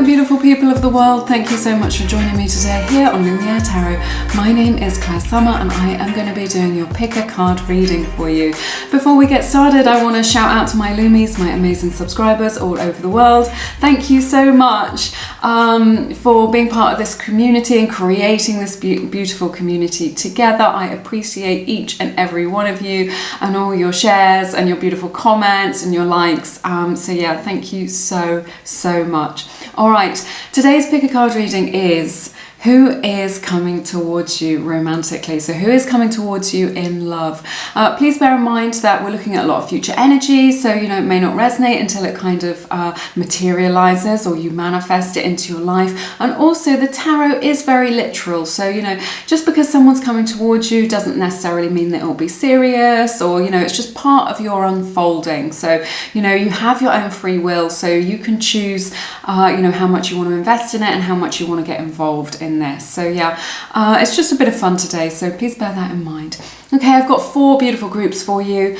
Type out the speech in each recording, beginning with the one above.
beautiful people of the world. Thank you so much for joining me today here on Lumiere Tarot. My name is Clair and I am going to be doing your pick a card reading for you. Before we get started, I want to shout out to my Lumies, my amazing subscribers all over the world. Thank you so much for being part of this community and creating this beautiful community together. I appreciate each and every one of you and all your shares and your beautiful comments and your likes. So yeah, thank you so much. All right, today's pick a card reading is who is coming towards you romantically. So who is coming towards you in love? Please bear in mind that we're looking at a lot of future energy, so you know it may not resonate until it kind of materializes or you manifest it into your life. And also the tarot is very literal, so you know, just because someone's coming towards you doesn't necessarily mean that it will be serious, or you know, it's just part of your unfolding. So you know, you have your own free will, so you can choose you know, how much you want to invest in it and how much you want to get involved in this. So yeah, it's just a bit of fun today, so please bear that in mind. Okay, I've got 4 beautiful groups for you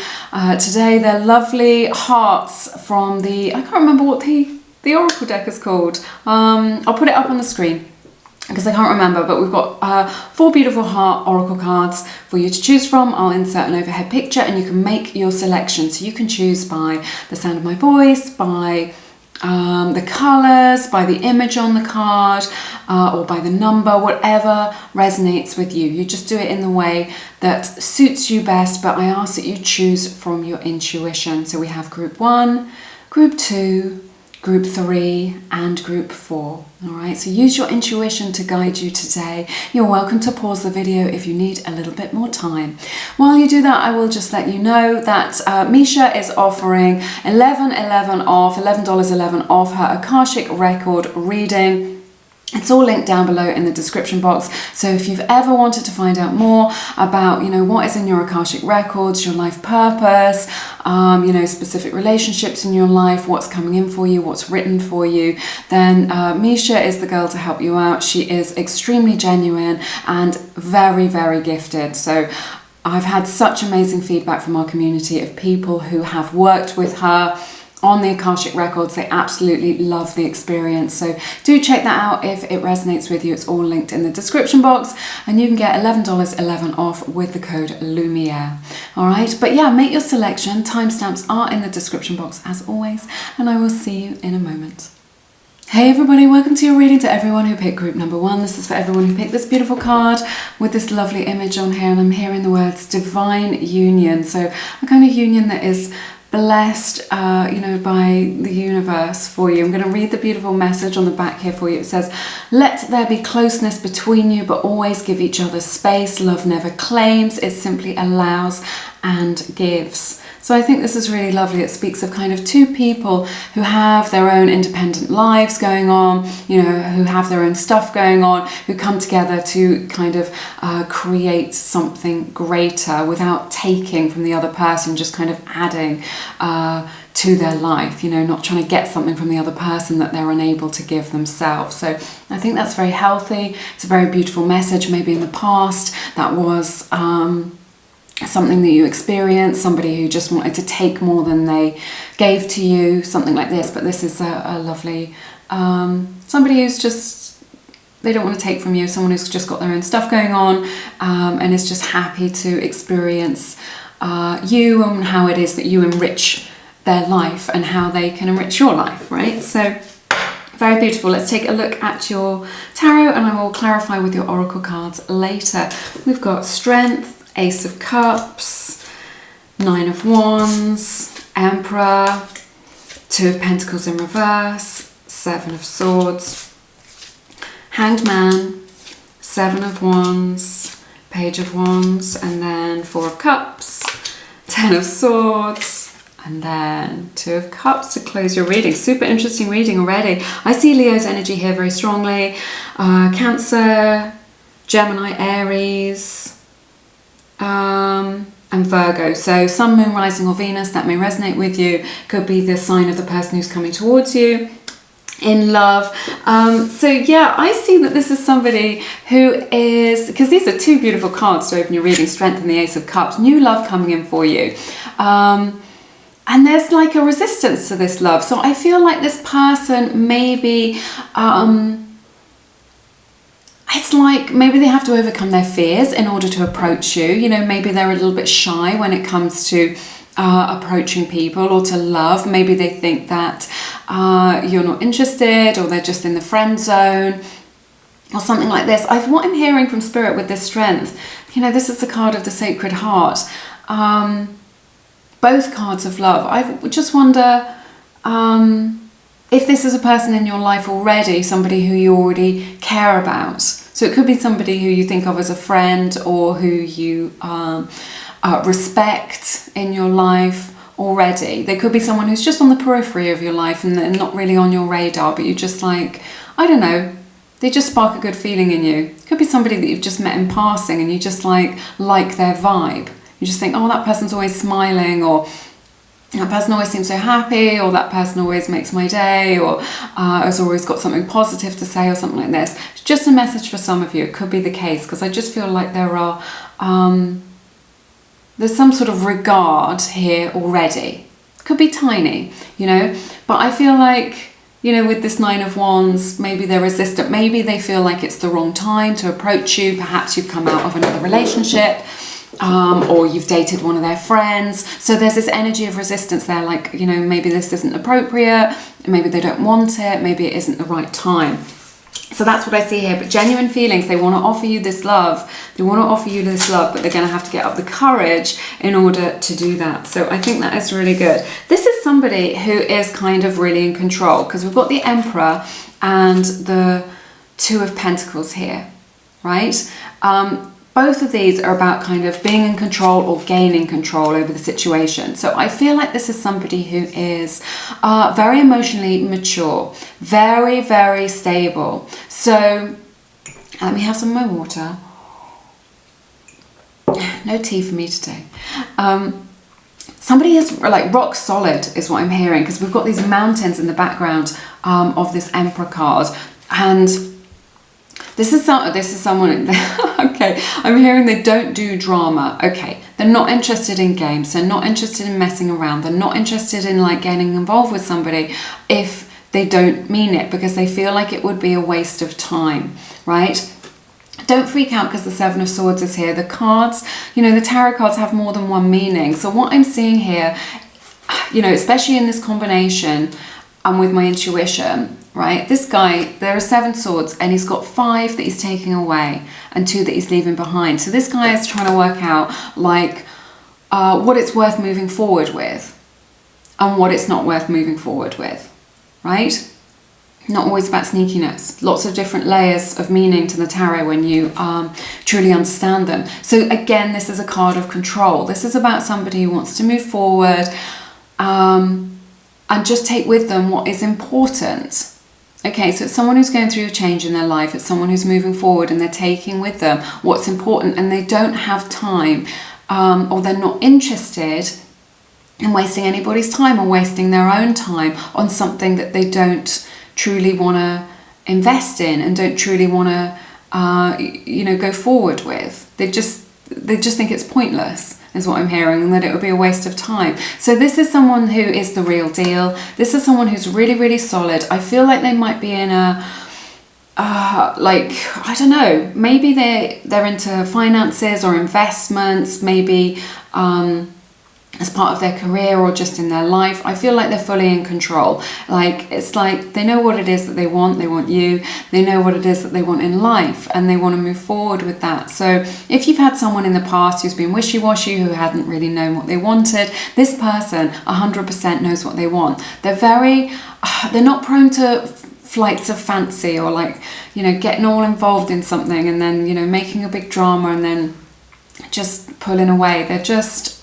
today. They're lovely hearts from the, I can't remember what the oracle deck is called. I'll put it up on the screen because I can't remember, but we've got 4 beautiful heart oracle cards for you to choose from. I'll insert an overhead picture and you can make your selection. So you can choose by the sound of my voice, by the colours, by the image on the card, or by the number, whatever resonates with you. You just do it in the way that suits you best, but I ask that you choose from your intuition. So we have group 1, group 2, group 3 and group 4. All right, so use your intuition to guide you today. You're welcome to pause the video if you need a little bit more time. While you do that, I will just let you know that Misha is offering $11.11 off her Akashic record reading. It's all linked down below in the description box. So if you've ever wanted to find out more about, you know, what is in your Akashic records, your life purpose, you know, specific relationships in your life, what's coming in for you, what's written for you, then Misha is the girl to help you out. She is extremely genuine and very gifted. So I've had such amazing feedback from our community of people who have worked with her on the Akashic records. They absolutely love the experience, so do check that out if it resonates with you. It's all linked in the description box and you can get $11.11 off with the code Lumiere. All right, but yeah, make your selection. Timestamps are in the description box as always, and I will see you in a moment. Hey everybody, welcome to your reading. To everyone who picked group number 1, this is for everyone who picked this beautiful card with this lovely image on here, and I'm hearing the words divine union. So a kind of union that is blessed, you know, by the universe for you. I'm going to read the beautiful message on the back here for you. It says, let there be closeness between you, but always give each other space. Love never claims, it simply allows and gives. So I think this is really lovely. It speaks of kind of 2 people who have their own independent lives going on, you know, who have their own stuff going on, who come together to kind of create something greater without taking from the other person, just kind of adding to their life, you know, not trying to get something from the other person that they're unable to give themselves. So I think that's very healthy. It's a very beautiful message. Maybe in the past that was something that you experienced, somebody who just wanted to take more than they gave to you, something like this. But this is a lovely somebody who's just, they don't want to take from you, someone who's just got their own stuff going on and is just happy to experience you and how it is that you enrich their life and how they can enrich your life, right? So very beautiful. Let's take a look at your tarot and I will clarify with your oracle cards later. We've got Strength, Ace of Cups, 9 of Wands, Emperor, 2 of Pentacles in reverse, 7 of Swords, Hanged Man, 7 of Wands, Page of Wands, and then 4 of Cups, 10 of Swords, and then 2 of Cups to close your reading. Super interesting reading already. I see Leo's energy here very strongly. Cancer, Gemini, Aries, and Virgo. So Sun, Moon, Rising or Venus, that may resonate with you. Could be the sign of the person who's coming towards you in love. So yeah, I see that this is somebody who is, because these are 2 beautiful cards to open your reading, Strength and the Ace of Cups, new love coming in for you. And there's like a resistance to this love. So I feel like this person maybe, it's like maybe they have to overcome their fears in order to approach you. You know, maybe they're a little bit shy when it comes to approaching people or to love. Maybe they think that you're not interested, or they're just in the friend zone or something like this. What I'm hearing from Spirit with this strength, you know, this is the card of the Sacred Heart. Both cards of love. I just wonder if this is a person in your life already, somebody who you already care about. So it could be somebody who you think of as a friend, or who you respect in your life already. There could be someone who's just on the periphery of your life and they're not really on your radar, but you just like, I don't know, they just spark a good feeling in you. It could be somebody that you've just met in passing and you just like their vibe. You just think, oh, that person's always smiling, or that person always seems so happy, or that person always makes my day, or has always got something positive to say, or something like this. It's just a message for some of you. It could be the case, because I just feel like there are there's some sort of regard here already. It could be tiny, you know, but I feel like, you know, with this Nine of Wands, maybe they're resistant. Maybe they feel like it's the wrong time to approach you. Perhaps you've come out of another relationship, or you've dated one of their friends. So there's this energy of resistance there, like, you know, maybe this isn't appropriate, maybe they don't want it, maybe it isn't the right time. So that's what I see here. But genuine feelings, they want to offer you this love. They want to offer you this love, but they're going to have to get up the courage in order to do that. So I think that is really good. This is somebody who is kind of really in control, because we've got the Emperor and the Two of Pentacles here, right? Both of these are about kind of being in control or gaining control over the situation. So I feel like this is somebody who is very emotionally mature, very, very stable. So let me have some of my water. No tea for me today. Somebody is like rock solid is what I'm hearing, because we've got these mountains in the background of this Emperor card. And this is someone, okay, I'm hearing they don't do drama. Okay, they're not interested in games. They're not interested in messing around. They're not interested in like getting involved with somebody if they don't mean it, because they feel like it would be a waste of time, right? Don't freak out because the Seven of Swords is here. The cards, you know, the tarot cards have more than one meaning. So what I'm seeing here, you know, especially in this combination and with my intuition, right? This guy, there are 7 swords and he's got 5 that he's taking away and 2 that he's leaving behind. So this guy is trying to work out like what it's worth moving forward with and what it's not worth moving forward with, right? Not always about sneakiness. Lots of different layers of meaning to the tarot when you truly understand them. So again, this is a card of control. This is about somebody who wants to move forward and just take with them what is important. Okay, so it's someone who's going through a change in their life. It's someone who's moving forward and they're taking with them what's important, and they don't have time or they're not interested in wasting anybody's time or wasting their own time on something that they don't truly want to invest in and don't truly want to, you know, go forward with. They just think it's pointless, is what I'm hearing, and that it would be a waste of time. So this is someone who is the real deal. This is someone who's really, really solid. I feel like they might be in a, like, I don't know, maybe they're into finances or investments, maybe as part of their career or just in their life. I feel like they're fully in control. Like, it's like they know what it is that they want you, they know what it is that they want in life, and they want to move forward with that. So if you've had someone in the past who's been wishy-washy, who hadn't really known what they wanted, this person 100% knows what they want. They're not prone to flights of fancy or like, you know, getting all involved in something and then, you know, making a big drama and then just pulling away. They're just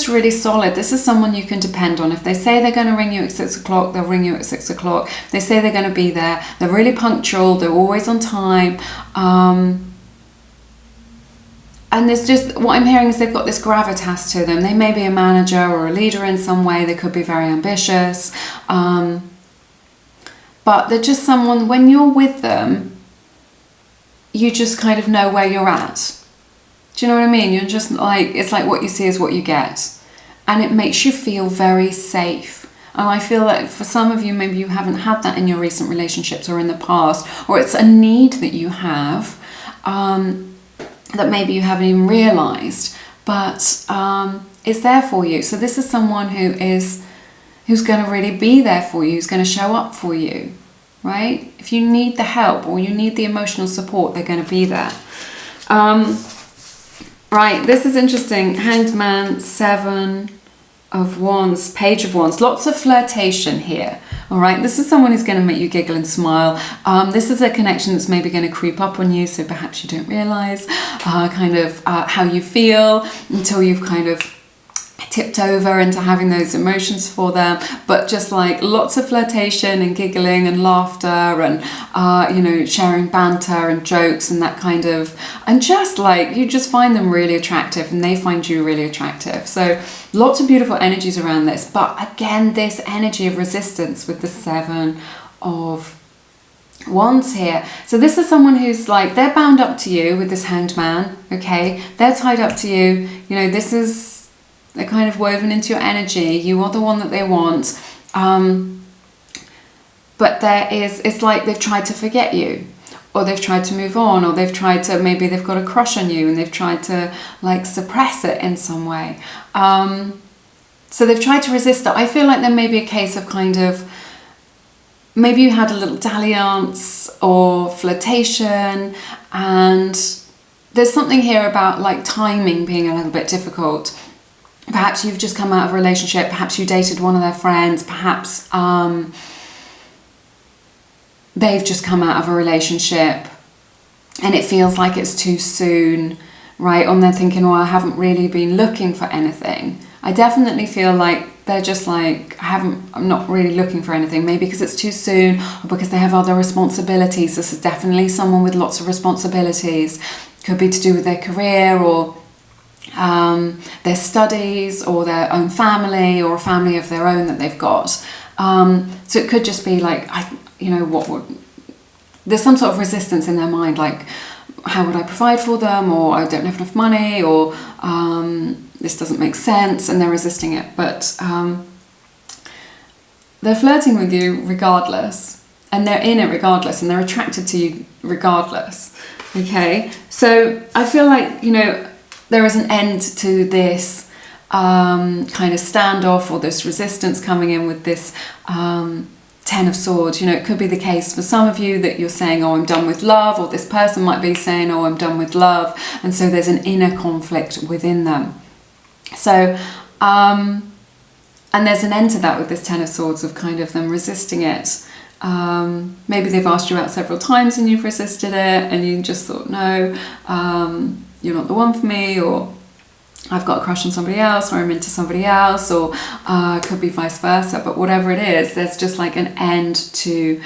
really solid. This is someone you can depend on. If they say they're going to ring you at 6 o'clock, they'll ring you at 6 o'clock. They say they're going to be there. They're really punctual. They're always on time. And there's just, what I'm hearing is they've got this gravitas to them. They may be a manager or a leader in some way. They could be very ambitious. But they're just someone, when you're with them, you just kind of know where you're at. Do you know what I mean? You're just like, it's like what you see is what you get. and it makes you feel very safe. And I feel that for some of you, maybe you haven't had that in your recent relationships or in the past, or it's a need that you have that maybe you haven't even realized, but it's there for you. So this is someone who's going to really be there for you, who's going to show up for you, right? If you need the help or you need the emotional support, they're going to be there. Right, this is interesting. Hanged Man, 7 of Wands, Page of Wands. Lots of flirtation here. All right, this is someone who's going to make you giggle and smile. This is a connection that's maybe going to creep up on you, so perhaps you don't realize how you feel until you've kind of tipped over into having those emotions for them. But just like lots of flirtation and giggling and laughter and sharing banter and jokes and that kind of, and just like you just find them really attractive and they find you really attractive. So lots of beautiful energies around this. But again, this energy of resistance with the 7 of Wands here. So this is someone who's like, they're bound up to you with this Hanged Man, okay? They're tied up to you. They're kind of woven into your energy. You are the one that they want. But it's like they've tried to forget you, or they've tried to move on, or maybe they've got a crush on you and they've tried to like suppress it in some way. So they've tried to resist it. I feel like there may be a case of maybe you had a little dalliance or flirtation, and there's something here about like timing being a little bit difficult. Perhaps you've just come out of a relationship, perhaps you dated one of their friends, perhaps they've just come out of a relationship and it feels like it's too soon, right? And they're thinking, well, I haven't really been looking for anything. I definitely feel like they're just like, I'm not really looking for anything, maybe because it's too soon or because they have other responsibilities. This is definitely someone with lots of responsibilities. Could be to do with their career or their studies or their own family or a family of their own that they've got. So it could just be like, there's some sort of resistance in their mind, like, how would I provide for them, or I don't have enough money, or this doesn't make sense, and they're resisting it. But they're flirting with you regardless, and they're in it regardless, and they're attracted to you regardless. Okay, so I feel like, there is an end to this kind of standoff or this resistance coming in with this 10 of Swords. It could be the case for some of you that you're saying, oh, I'm done with love, or this person might be saying, oh, I'm done with love. And so there's an inner conflict within them. So, and there's an end to that with this 10 of Swords of kind of them resisting it. Maybe they've asked you out several times and you've resisted it and you just thought, no, you're not the one for me, or I've got a crush on somebody else, or I'm into somebody else, or it could be vice versa. But whatever it is, there's just like an end to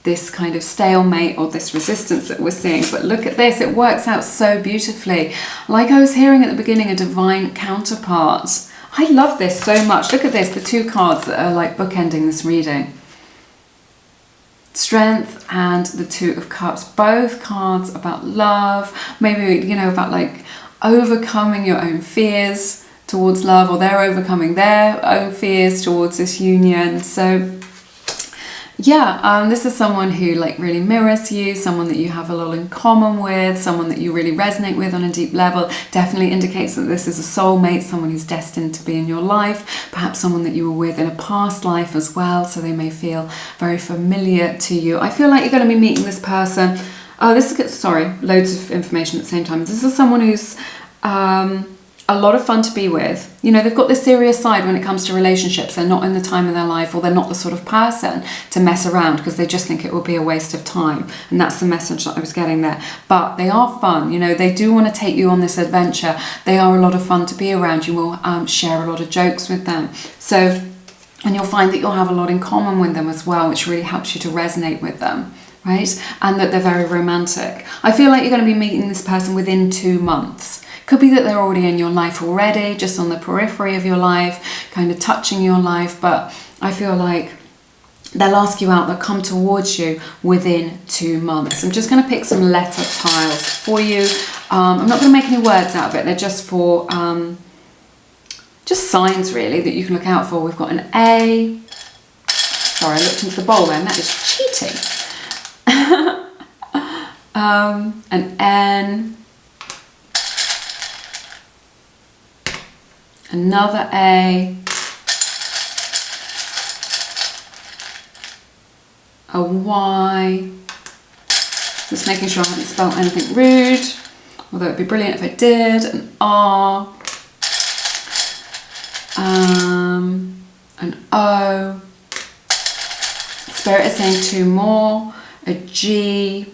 this kind of stalemate or this resistance that we're seeing. But look at this, it works out so beautifully. Like I was hearing at the beginning, a divine counterpart. I love this so much. Look at this, the 2 cards that are like bookending this reading. Strength and the 2 of Cups, both cards about love, maybe, about like overcoming your own fears towards love, or they're overcoming their own fears towards this union. So yeah, this is someone who like really mirrors you, someone that you have a lot in common with, someone that you really resonate with on a deep level. Definitely indicates that this is a soulmate, someone who's destined to be in your life, perhaps someone that you were with in a past life as well, so they may feel very familiar to you. I feel like you're going to be meeting this person. Oh, this is, sorry, loads of information at the same time. This is someone who's a lot of fun to be with. They've got this serious side when it comes to relationships. They're not in the time of their life, or they're not the sort of person to mess around because they just think it will be a waste of time. And that's the message that I was getting there. But they are fun. They do want to take you on this adventure. They are a lot of fun to be around. You will share a lot of jokes with them. So, and you'll find that you'll have a lot in common with them as well, which really helps you to resonate with them. Right? And that they're very romantic. I feel like you're going to be meeting this person within 2 months. Could be that they're already in your life already, just on the periphery of your life, kind of touching your life, but I feel like they'll ask you out, they'll come towards you within 2 months. I'm just going to pick some letter tiles for you. I'm not going to make any words out of it, they're just for just signs really that you can look out for. We've got an A. Sorry, I looked into the bowl then, that is cheating. An N. Another A. A Y. Just making sure I haven't spelled anything rude, although it'd be brilliant if I did. An R. An O. Spirit is saying 2 more. A G.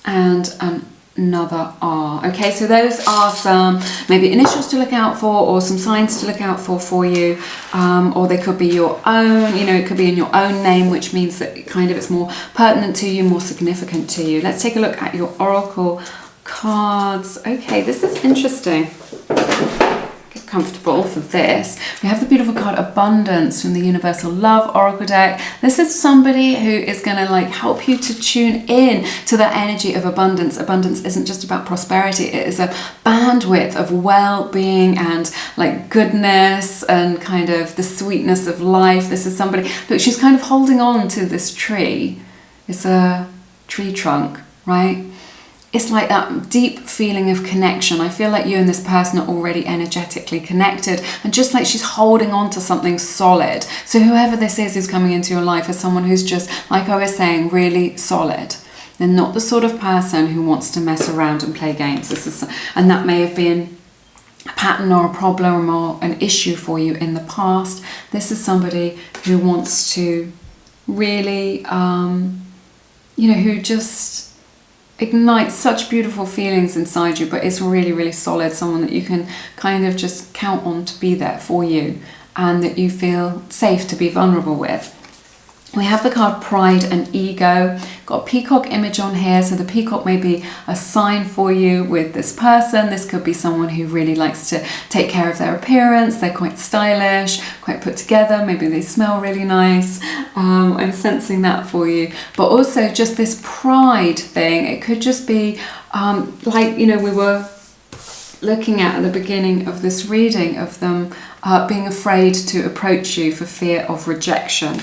And another R. Okay, so those are some maybe initials to look out for, or some signs to look out for you, or they could be your own, you know, it could be in your own name, which means that kind of it's more pertinent to you, more significant to you. Let's take a look at your oracle cards. Okay, this is interesting. Get comfortable for this. We have the beautiful card Abundance from the Universal Love Oracle deck. This is somebody who is going to like help you to tune in to the energy of abundance. Abundance isn't just about prosperity, it is a bandwidth of well-being and like goodness and kind of the sweetness of life. This is somebody, look, she's kind of holding on to this tree. It's a tree trunk, right? It's like that deep feeling of connection. I feel like you and this person are already energetically connected, and just like she's holding on to something solid. So whoever this is who's coming into your life is someone who's just, like I was saying, really solid. They're not the sort of person who wants to mess around and play games. And that may have been a pattern or a problem or an issue for you in the past. This is somebody who wants to really, you know, who just ignites such beautiful feelings inside you, but it's really, really solid, someone that you can kind of just count on to be there for you and that you feel safe to be vulnerable with. We have the card Pride and Ego. Got a peacock image on here, so the peacock may be a sign for you with this person. This could be someone who really likes to take care of their appearance. They're quite stylish, quite put together. Maybe they smell really nice. I'm sensing that for you. But also just this pride thing. It could just be like, you know, we were looking at the beginning of this reading of them being afraid to approach you for fear of rejection.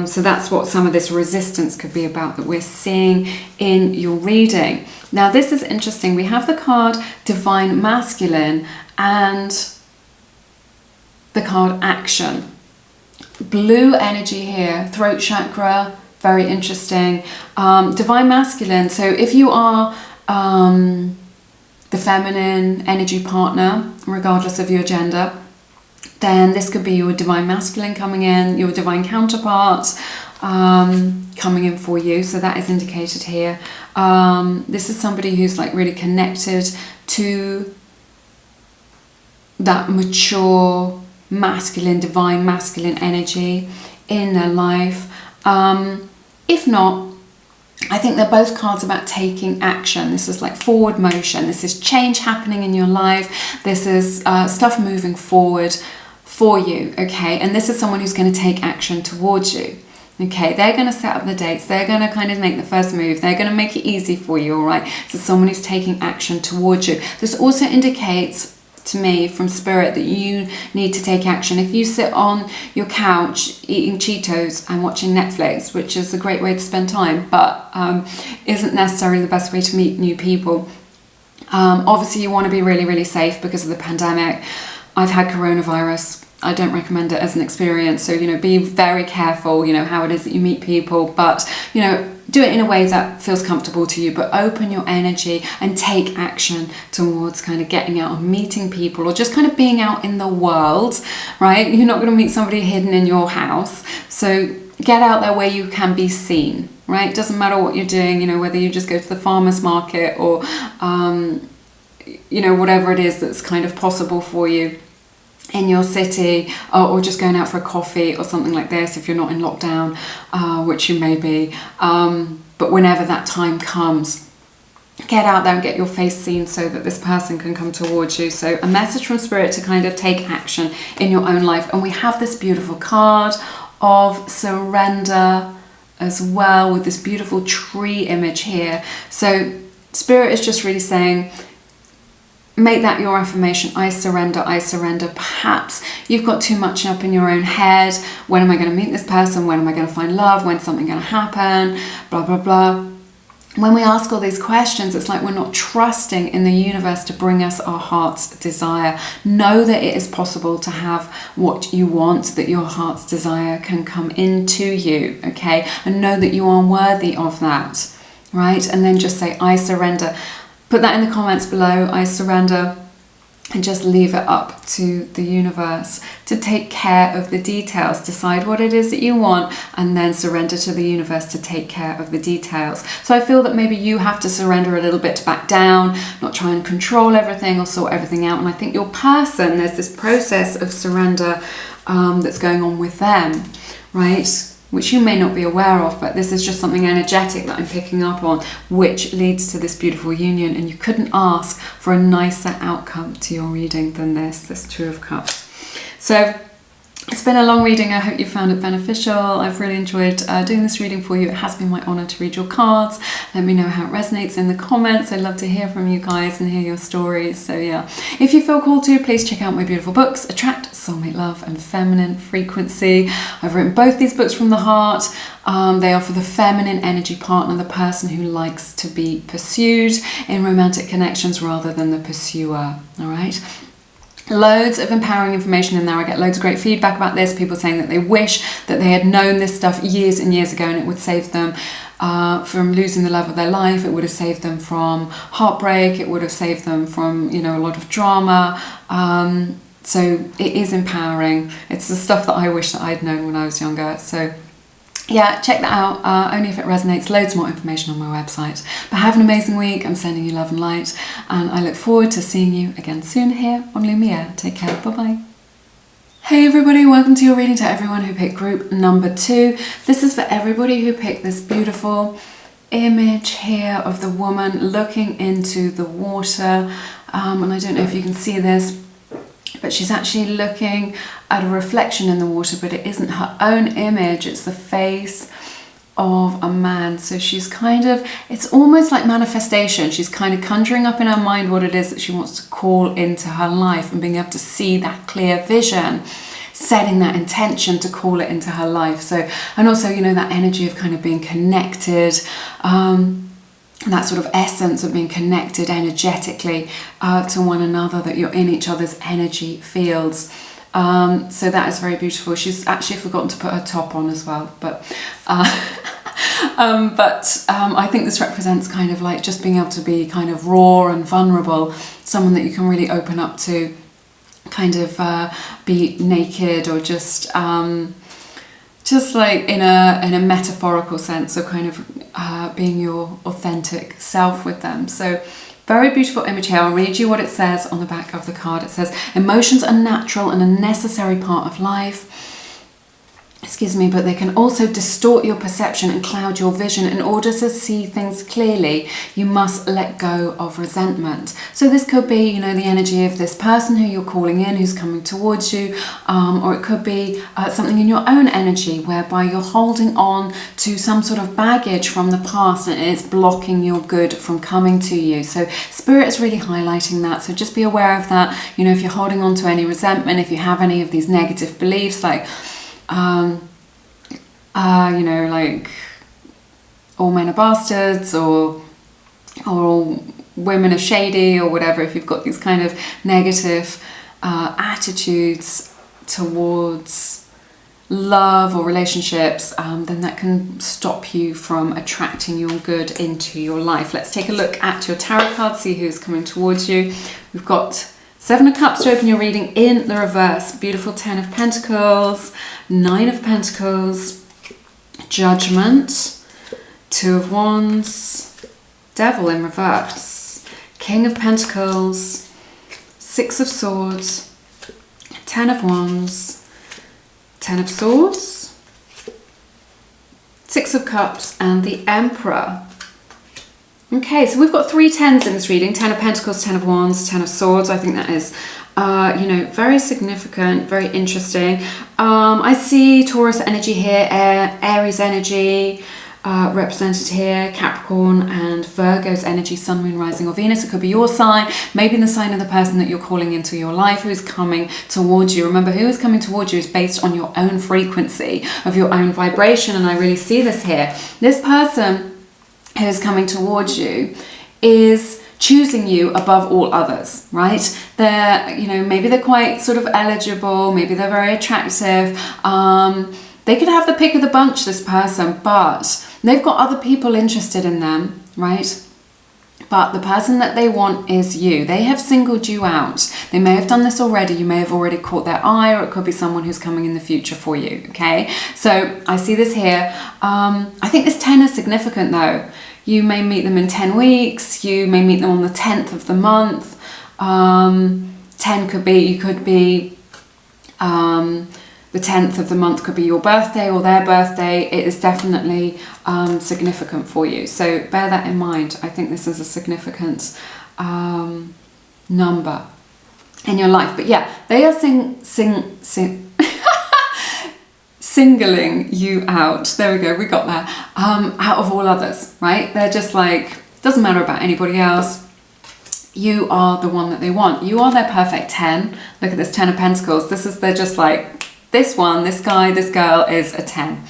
So that's what some of this resistance could be about that we're seeing in your reading. Now this is interesting. We have the card Divine Masculine and the card Action. Blue energy here, throat chakra, very interesting. Divine Masculine, so if you are the feminine energy partner, regardless of your gender, then this could be your divine masculine coming in, your divine counterpart coming in for you. So that is indicated here. This is somebody who's like really connected to that mature masculine, divine masculine energy in their life. If not, I think they're both cards about taking action. This is like forward motion. This is change happening in your life. This is stuff moving forward for you, okay? And this is someone who's going to take action towards you, okay? They're going to set up the dates. They're going to kind of make the first move. They're going to make it easy for you, all right? So someone who's taking action towards you. This also indicates to me from Spirit that you need to take action. If you sit on your couch eating Cheetos and watching Netflix, which is a great way to spend time, but isn't necessarily the best way to meet new people. Obviously you want to be really, really safe because of the pandemic. I've had coronavirus. I don't recommend it as an experience. So, you know, be very careful, you know, how it is that you meet people, but, you know, do it in a way that feels comfortable to you, but open your energy and take action towards kind of getting out and meeting people, or just kind of being out in the world, right? You're not going to meet somebody hidden in your house. So get out there where you can be seen, right? Doesn't matter what you're doing, you know, whether you just go to the farmer's market or, you know, whatever it is that's kind of possible for you in your city, or just going out for a coffee or something like this if you're not in lockdown, which you may be, but whenever that time comes, get out there and get your face seen so that this person can come towards you. So a message from Spirit to kind of take action in your own life. And we have this beautiful card of surrender as well, with this beautiful tree image here. So Spirit is just really saying, make that your affirmation. I surrender, I surrender. Perhaps you've got too much up in your own head. When am I going to meet this person? When am I going to find love? When's something going to happen? Blah, blah, blah. When we ask all these questions, it's like we're not trusting in the universe to bring us our heart's desire. Know that it is possible to have what you want, that your heart's desire can come into you, okay? And know that you are worthy of that, right? And then just say, I surrender. Put that in the comments below, I surrender. And just leave it up to the universe to take care of the details. Decide what it is that you want and then surrender to the universe to take care of the details. So I feel that maybe you have to surrender a little bit to back down, not try and control everything or sort everything out. And I think your person, there's this process of surrender that's going on with them, right? Which you may not be aware of, but this is just something energetic that I'm picking up on, which leads to this beautiful union. And you couldn't ask for a nicer outcome to your reading than this Two of Cups. So it's been a long reading. I hope you found it beneficial. I've really enjoyed doing this reading for you. It has been my honor to read your cards. Let me know how it resonates in the comments. I'd love to hear from you guys and hear your stories. So yeah, if you feel called to, please check out my beautiful books, Attract, Soulmate Love and Feminine Frequency. I've written both these books from the heart. They are for the feminine energy partner, the person who likes to be pursued in romantic connections rather than the pursuer, all right? Loads of empowering information in there. I get loads of great feedback about this. People saying that they wish that they had known this stuff years and years ago and it would save them from losing the love of their life. It would have saved them from heartbreak. It would have saved them from, you know, a lot of drama. So it is empowering. It's the stuff that I wish that I'd known when I was younger. So yeah, check that out, only if it resonates. Loads more information on my website. But have an amazing week. I'm sending you love and light, and I look forward to seeing you again soon here on Lumiere. Take care. Bye-bye. Hey everybody, welcome to your reading. To everyone who picked group number 2. This is for everybody who picked this beautiful image here of the woman looking into the water. And I don't know if you can see this, but she's actually looking at a reflection in the water, but it isn't her own image, it's the face of a man. So she's kind of, it's almost like manifestation. She's kind of conjuring up in her mind what it is that she wants to call into her life and being able to see that clear vision, setting that intention to call it into her life. So, and also, you know, that energy of kind of being connected, that sort of essence of being connected energetically to one another, that you're in each other's energy fields. So that is very beautiful. She's actually forgotten to put her top on as well, but I think this represents kind of like just being able to be kind of raw and vulnerable, someone that you can really open up to, kind of be naked, or just like in a metaphorical sense, so kind of being your authentic self with them. So very beautiful image here. I'll read you what it says on the back of the card. It says, emotions are natural and a necessary part of life. Excuse me, but they can also distort your perception and cloud your vision. In order to see things clearly, you must let go of resentment. So this could be, you know, the energy of this person who you're calling in, who's coming towards you, or it could be something in your own energy whereby you're holding on to some sort of baggage from the past and it's blocking your good from coming to you. So Spirit is really highlighting that. So just be aware of that. You know, if you're holding on to any resentment, if you have any of these negative beliefs like, you know, like all men are bastards, or all women are shady, or whatever, if you've got these kind of negative attitudes towards love or relationships, then that can stop you from attracting your good into your life. Let's take a look at your tarot card, see who's coming towards you. We've got 7 of Cups to open your reading in the reverse. Beautiful 10 of Pentacles, 9 of Pentacles, Judgment, 2 of Wands, Devil in reverse, King of Pentacles, 6 of Swords, 10 of Wands, 10 of Swords, 6 of Cups, and the Emperor. Okay, so we've got 3 10s in this reading. 10 of Pentacles, 10 of Wands, 10 of Swords. I think that is, you know, very significant, very interesting. I see Taurus energy here, Aries energy, represented here, Capricorn and Virgo's energy, Sun, Moon, Rising or Venus. It could be your sign, maybe the sign of the person that you're calling into your life who is coming towards you. Remember, who is coming towards you is based on your own frequency, of your own vibration, and I really see this here. This person who is coming towards you is choosing you above all others, right? They're, you know, maybe they're quite sort of eligible, maybe they're very attractive. They could have the pick of the bunch, this person, but they've got other people interested in them, right? But the person that they want is you. They have singled you out. They may have done this already. You may have already caught their eye, or it could be someone who's coming in the future for you, okay? So I see this here. I think this 10 is significant though. You may meet them in 10 weeks. You may meet them on the 10th of the month. 10 could be, you could be, the 10th of the month could be your birthday or their birthday. It is definitely significant for you. So bear that in mind. I think this is a significant number in your life. But yeah, they are singling you out. There we go, we got there. Out of all others, right? They're just like, doesn't matter about anybody else. You are the one that they want. You are their perfect 10. Look at this 10 of Pentacles. They're just like, this one, this guy, this girl is a 10.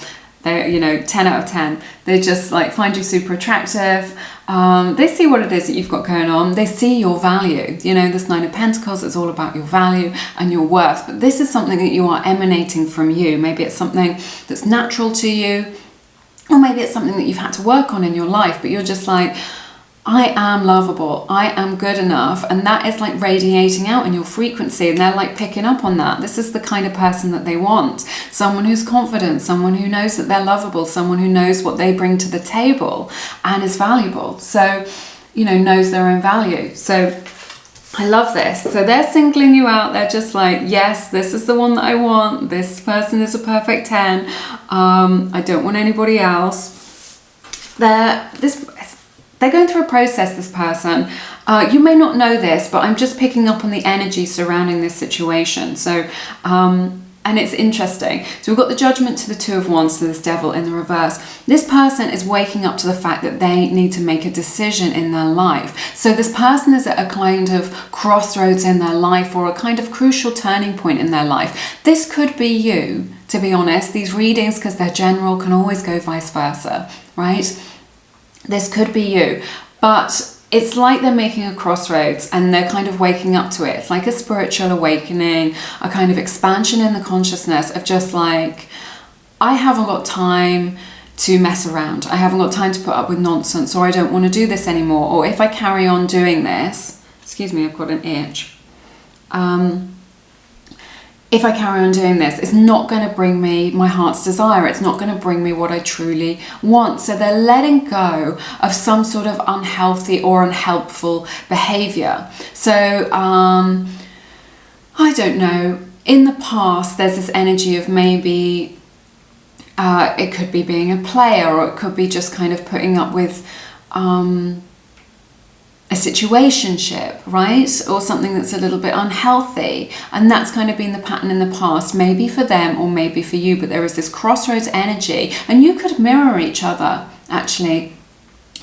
They're, you know, 10 out of 10. They just like find you super attractive. They see what it is that you've got going on. They see your value. You know, this 9 of Pentacles is all about your value and your worth. But this is something that you are emanating from you. Maybe it's something that's natural to you, or maybe it's something that you've had to work on in your life, but you're just like, I am lovable, I am good enough, and that is like radiating out in your frequency, and they're like picking up on that. This is the kind of person that they want. Someone who's confident, someone who knows that they're lovable, someone who knows what they bring to the table and is valuable. So, you know, knows their own value. So I love this. So they're singling you out. They're just like, yes, this is the one that I want. This person is a perfect 10. I don't want anybody else. They're going through a process, this person. You may not know this, but I'm just picking up on the energy surrounding this situation. So, and it's interesting. So we've got the Judgment to the 2 of Wands, to this Devil in the reverse. This person is waking up to the fact that they need to make a decision in their life. So this person is at a kind of crossroads in their life, or a kind of crucial turning point in their life. This could be you, to be honest. These readings, because they're general, can always go vice versa, right? This could be you, but it's like they're making a crossroads and they're kind of waking up to it. It's like a spiritual awakening, a kind of expansion in the consciousness of just like, I haven't got time to mess around. I haven't got time to put up with nonsense, or I don't want to do this anymore. Or if I carry on doing this, excuse me, I've got an itch. If I carry on doing this, it's not going to bring me my heart's desire. It's not going to bring me what I truly want. So they're letting go of some sort of unhealthy or unhelpful behavior. So, I don't know. In the past, there's this energy of maybe it could be being a player, or it could be just kind of putting up with a situationship, right? Or something that's a little bit unhealthy. And that's kind of been the pattern in the past, maybe for them or maybe for you, but there is this crossroads energy, and you could mirror each other actually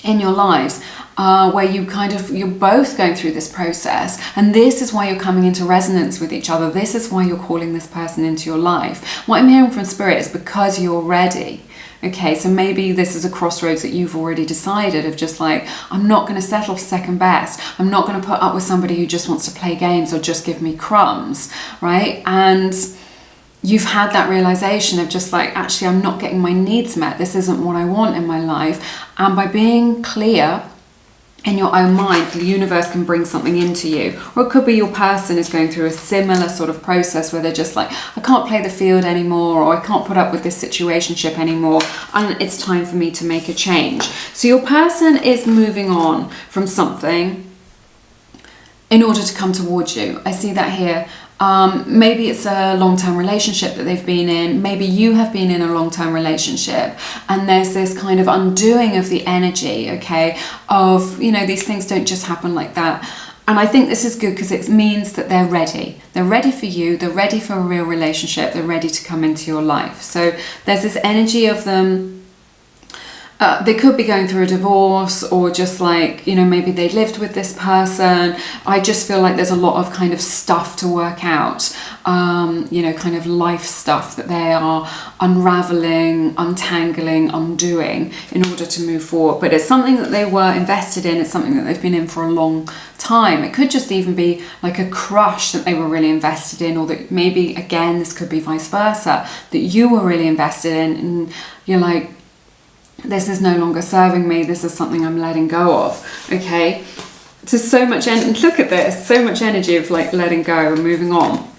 in your lives, where you're both going through this process, and this is why you're coming into resonance with each other. This is why you're calling this person into your life. What I'm hearing from Spirit is because you're ready. Okay, so maybe this is a crossroads that you've already decided of just like, I'm not going to settle for second best. I'm not going to put up with somebody who just wants to play games or just give me crumbs, right? And you've had that realization of just like, actually, I'm not getting my needs met. This isn't what I want in my life. And by being clear in your own mind, the universe can bring something into you. Or it could be your person is going through a similar sort of process where they're just like, I can't play the field anymore, or I can't put up with this situationship anymore, and it's time for me to make a change. So your person is moving on from something in order to come towards you. I see that here. Maybe it's a long-term relationship that they've been in. Maybe you have been in a long-term relationship, and there's this kind of undoing of the energy, okay, of, you know, these things don't just happen like that. And I think this is good because it means that they're ready. They're ready for you. They're ready for a real relationship. They're ready to come into your life. So there's this energy of them they could be going through a divorce, or just like, you know, maybe they lived with this person. I just feel like there's a lot of kind of stuff to work out, you know, kind of life stuff that they are unraveling, untangling, undoing in order to move forward. But it's something that they were invested in. It's something that they've been in for a long time. It could just even be like a crush that they were really invested in, or that maybe, again, this could be vice versa, that you were really invested in and you're like, this is no longer serving me, this is something I'm letting go of. Okay, so much, and look at this, so much energy of like letting go and moving on.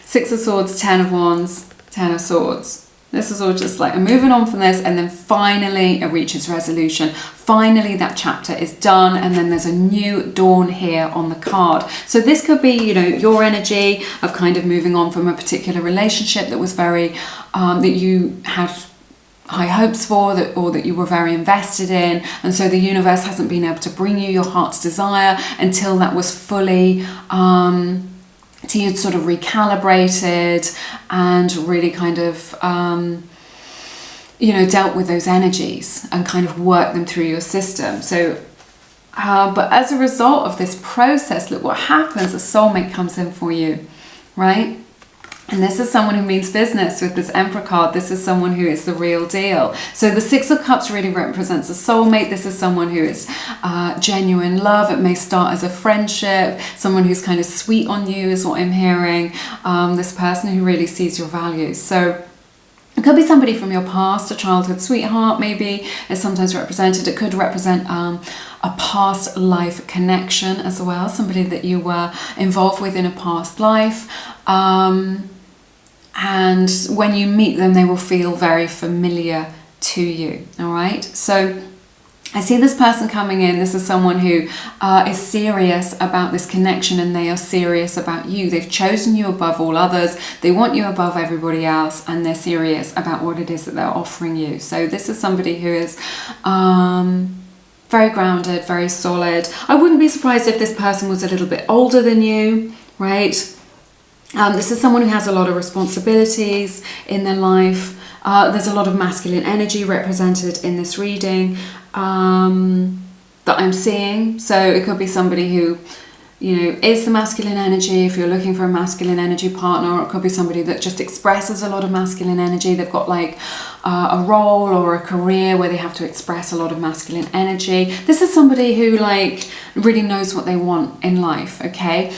6 of Swords, 10 of Wands, 10 of Swords. This is all just like, I'm moving on from this, and then finally it reaches resolution. Finally that chapter is done, and then there's a new dawn here on the card. So this could be, you know, your energy of kind of moving on from a particular relationship that was very, that you had high hopes for, that, or that you were very invested in, and so the universe hasn't been able to bring you your heart's desire until that was fully till you'd sort of recalibrated and really kind of you know, dealt with those energies and kind of worked them through your system. So but as a result of this process, look what happens. A soulmate comes in for you, right? And this is someone who means business with this Emperor card. This is someone who is the real deal. So the 6 of Cups really represents a soulmate. This is someone who is genuine love. It may start as a friendship. Someone who's kind of sweet on you is what I'm hearing. This person who really sees your values. So it could be somebody from your past, a childhood sweetheart maybe is sometimes represented. It could represent a past life connection as well. Somebody that you were involved with in a past life. And when you meet them, they will feel very familiar to you. All right. So I see this person coming in. This is someone who is serious about this connection, and they are serious about you. They've chosen you above all others. They want you above everybody else, and they're serious about what it is that they're offering you. So this is somebody who is very grounded, very solid. I wouldn't be surprised if this person was a little bit older than you, right? This is someone who has a lot of responsibilities in their life. There's a lot of masculine energy represented in this reading that I'm seeing. So it could be somebody who, you know, is the masculine energy if you're looking for a masculine energy partner, or it could be somebody that just expresses a lot of masculine energy. They've got like a role or a career where they have to express a lot of masculine energy. This is somebody who like really knows what they want in life, okay?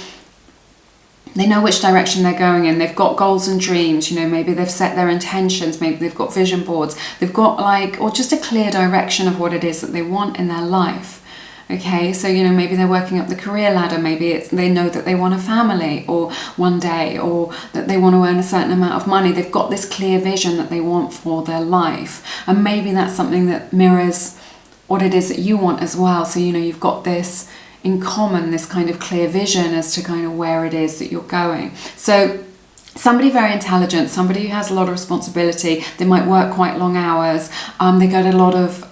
They know which direction they're going in. They've got goals and dreams, you know, maybe they've set their intentions, maybe they've got vision boards. They've got like, or just a clear direction of what it is that they want in their life. Okay, so, you know, maybe they're working up the career ladder. Maybe it's, they know that they want a family or one day, or that they want to earn a certain amount of money. They've got this clear vision that they want for their life. And maybe that's something that mirrors what it is that you want as well. So, you know, you've got this in common, this kind of clear vision as to kind of where it is that you're going. So somebody very intelligent, somebody who has a lot of responsibility. They might work quite long hours. They get a lot of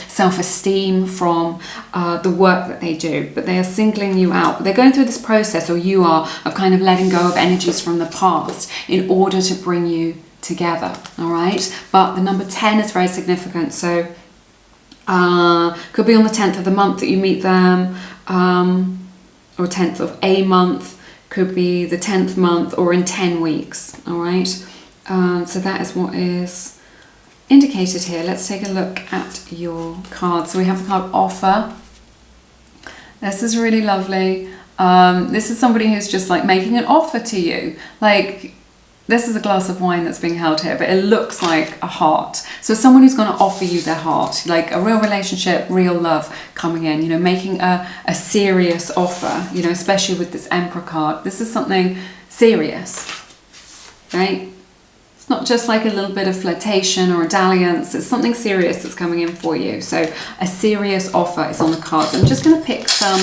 self-esteem from the work that they do, but they are singling you out. They're going through this process, or you are, of kind of letting go of energies from the past in order to bring you together. All right, but the number 10 is very significant. So could be on the 10th of the month that you meet them, or 10th of a month, could be the 10th month, or in 10 weeks, all right? So that is what is indicated here. Let's take a look at your card. So we have the card Offer. This is really lovely. This is somebody who's just like making an offer to you. Like, this is a glass of wine that's being held here, but it looks like a heart. So someone who's going to offer you their heart, like a real relationship, real love coming in, you know, making a serious offer, you know, especially with this Emperor card. This is something serious, right? It's not just like a little bit of flirtation or a dalliance. It's something serious that's coming in for you. So a serious offer is on the cards. I'm just going to pick some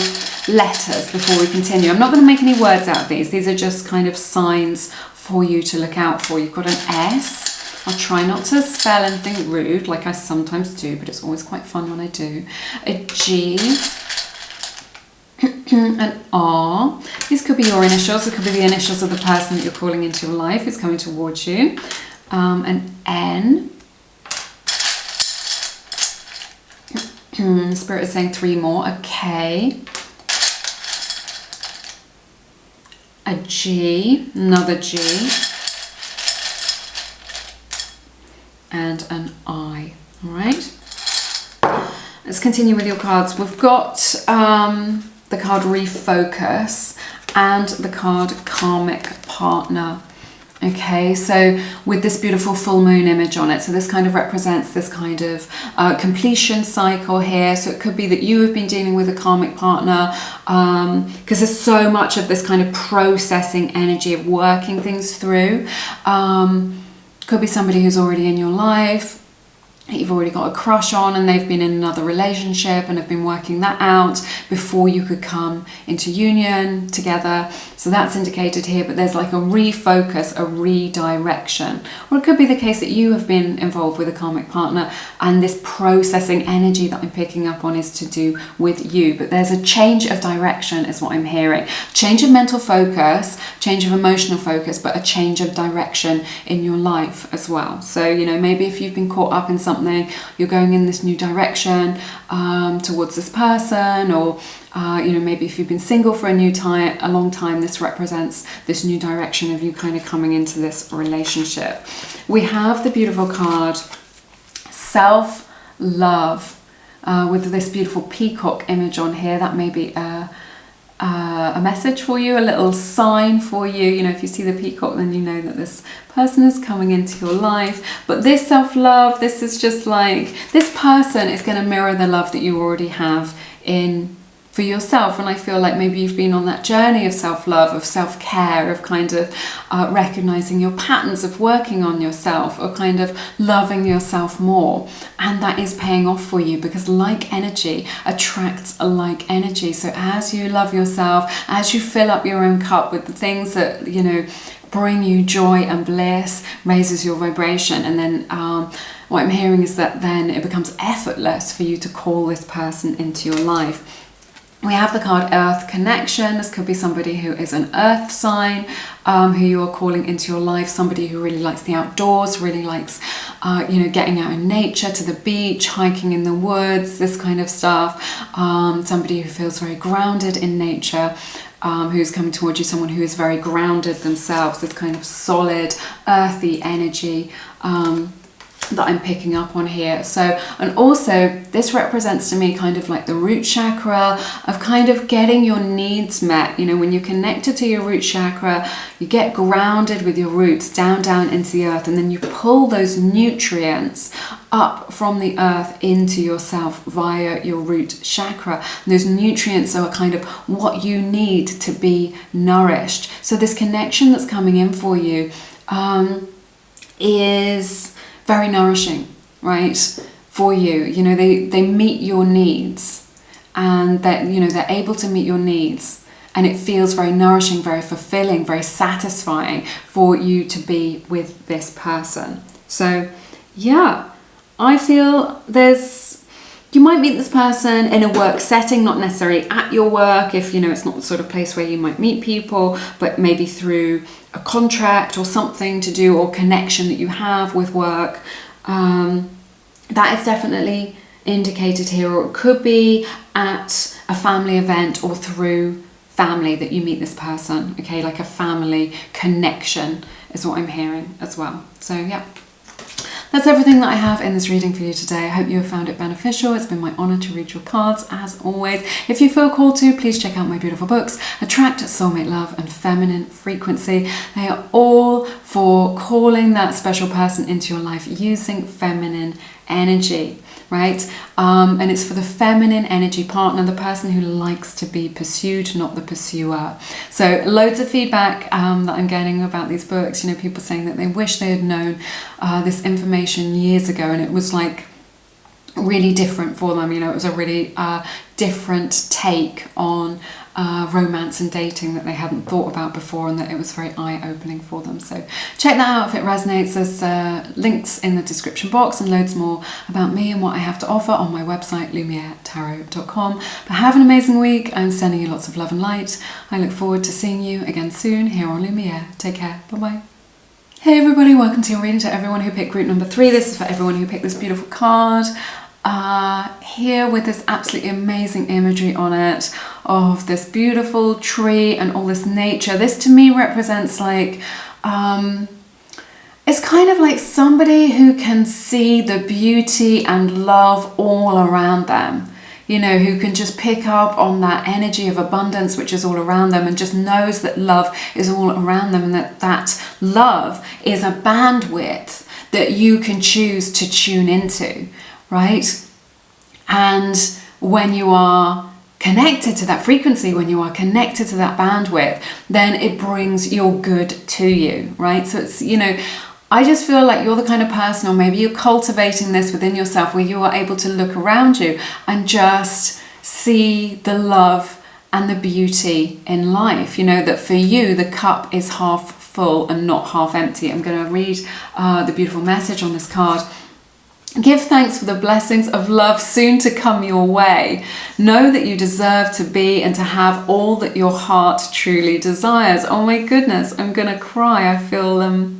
letters before we continue. I'm not going to make any words out of these. These are just kind of signs for you to look out for. You've got an S. I'll try not to spell anything rude like I sometimes do, but it's always quite fun when I do. A G, an R. These could be your initials. It could be the initials of the person that you're calling into your life who's coming towards you. An N, Spirit is saying 3 more. A K, a G, another G, and an I. All right. Let's continue with your cards. We've got the card Refocus and the card Karmic Partner. Okay, so with this beautiful full moon image on it, so this kind of represents this kind of completion cycle here. So it could be that you have been dealing with a karmic partner because there's so much of this kind of processing energy of working things through. Could be somebody who's already in your life, you've already got a crush on, and they've been in another relationship and have been working that out before you could come into union together. So that's indicated here, but there's like a refocus, a redirection. Or it could be the case that you have been involved with a karmic partner and this processing energy that I'm picking up on is to do with you. But there's a change of direction is what I'm hearing. Change of mental focus, change of emotional focus, but a change of direction in your life as well. So, you know, maybe if you've been caught up in something, you're going in this new direction towards this person, or you know, maybe if you've been single for a long time, this represents this new direction of you kind of coming into this relationship. We have the beautiful card Self-Love with this beautiful peacock image on here. That may be a message for you, a little sign for you. You know, if you see the peacock, then you know that this person is coming into your life. But this self-love, this is just like, this person is going to mirror the love that you already have in for yourself. And I feel like maybe you've been on that journey of self-love, of self-care, of kind of recognizing your patterns, of working on yourself, or kind of loving yourself more. And that is paying off for you, because like energy attracts a like energy. So as you love yourself, as you fill up your own cup with the things that, you know, bring you joy and bliss, raises your vibration. And then what I'm hearing is that then it becomes effortless for you to call this person into your life. We have the card Earth Connection. This could be somebody who is an earth sign, who you are calling into your life, somebody who really likes the outdoors, really likes, you know, getting out in nature, to the beach, hiking in the woods, this kind of stuff. Somebody who feels very grounded in nature, who's coming towards you, someone who is very grounded themselves, this kind of solid, earthy energy that I'm picking up on here. So, and also this represents to me kind of like the root chakra, of kind of getting your needs met. You know, when you're connected to your root chakra, you get grounded with your roots down into the earth, and then you pull those nutrients up from the earth into yourself via your root chakra. And those nutrients are kind of what you need to be nourished. So this connection that's coming in for you is very nourishing, right, for you. You know, they meet your needs, and that, you know, they're able to meet your needs, and it feels very nourishing, very fulfilling, very satisfying for you to be with this person. So yeah, I feel you might meet this person in a work setting, not necessarily at your work, if, you know, it's not the sort of place where you might meet people, but maybe through a contract or something to do, or connection that you have with work. That is definitely indicated here. Or it could be at a family event, or through family that you meet this person. Okay, like a family connection is what I'm hearing as well. So yeah. That's everything that I have in this reading for you today. I hope you have found it beneficial. It's been my honour to read your cards, as always. If you feel called to, please check out my beautiful books, Attract, Soulmate Love and Feminine Frequency. They are all for calling that special person into your life using feminine energy, right? And it's for the feminine energy partner, the person who likes to be pursued, not the pursuer. So loads of feedback that I'm getting about these books, you know, people saying that they wish they had known this information years ago, and it was like really different for them. You know, it was a really different take on romance and dating that they hadn't thought about before, and that it was very eye-opening for them. So check that out if it resonates. There's links in the description box and loads more about me and what I have to offer on my website, lumieretarot.com. But have an amazing week. I'm sending you lots of love and light. I look forward to seeing you again soon here on Lumiere. Take care. Bye-bye. Hey everybody, welcome to your reading. To everyone who picked group number 3, this is for everyone who picked this beautiful card. here with this absolutely amazing imagery on it of this beautiful tree and all this nature. This to me represents like, it's kind of like somebody who can see the beauty and love all around them. You know, who can just pick up on that energy of abundance which is all around them, and just knows that love is all around them, and that love is a bandwidth that you can choose to tune into, right? And when you are connected to that frequency, when you are connected to that bandwidth, then it brings your good to you, right? So it's, you know, I just feel like you're the kind of person, or maybe you're cultivating this within yourself, where you are able to look around you and just see the love and the beauty in life. You know, that for you, the cup is half full and not half empty. I'm going to read the beautiful message on this card. Give thanks for the blessings of love soon to come your way. Know that you deserve to be and to have all that your heart truly desires. Oh my goodness, I'm going to cry. I feel a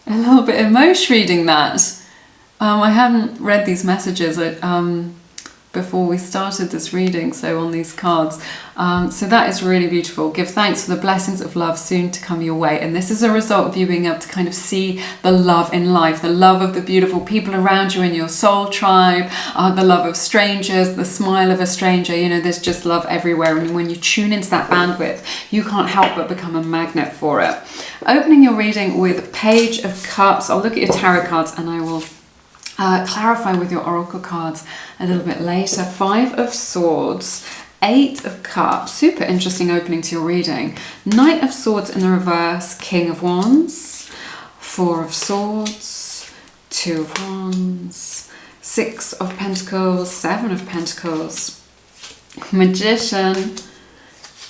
little bit emotional reading that. I hadn't read these messages before we started this reading, so on these cards. So that is really beautiful. Give thanks for the blessings of love soon to come your way. And this is a result of you being able to kind of see the love in life, the love of the beautiful people around you in your soul tribe, the love of strangers, the smile of a stranger. You know, there's just love everywhere. And when you tune into that bandwidth, you can't help but become a magnet for it. Opening your reading with Page of Cups. I'll look at your tarot cards and I will clarify with your oracle cards a little bit later. 5 of Swords, 8 of Cups, super interesting opening to your reading. Knight of Swords in the reverse, King of Wands, 4 of Swords, 2 of Wands, 6 of Pentacles, 7 of Pentacles, Magician,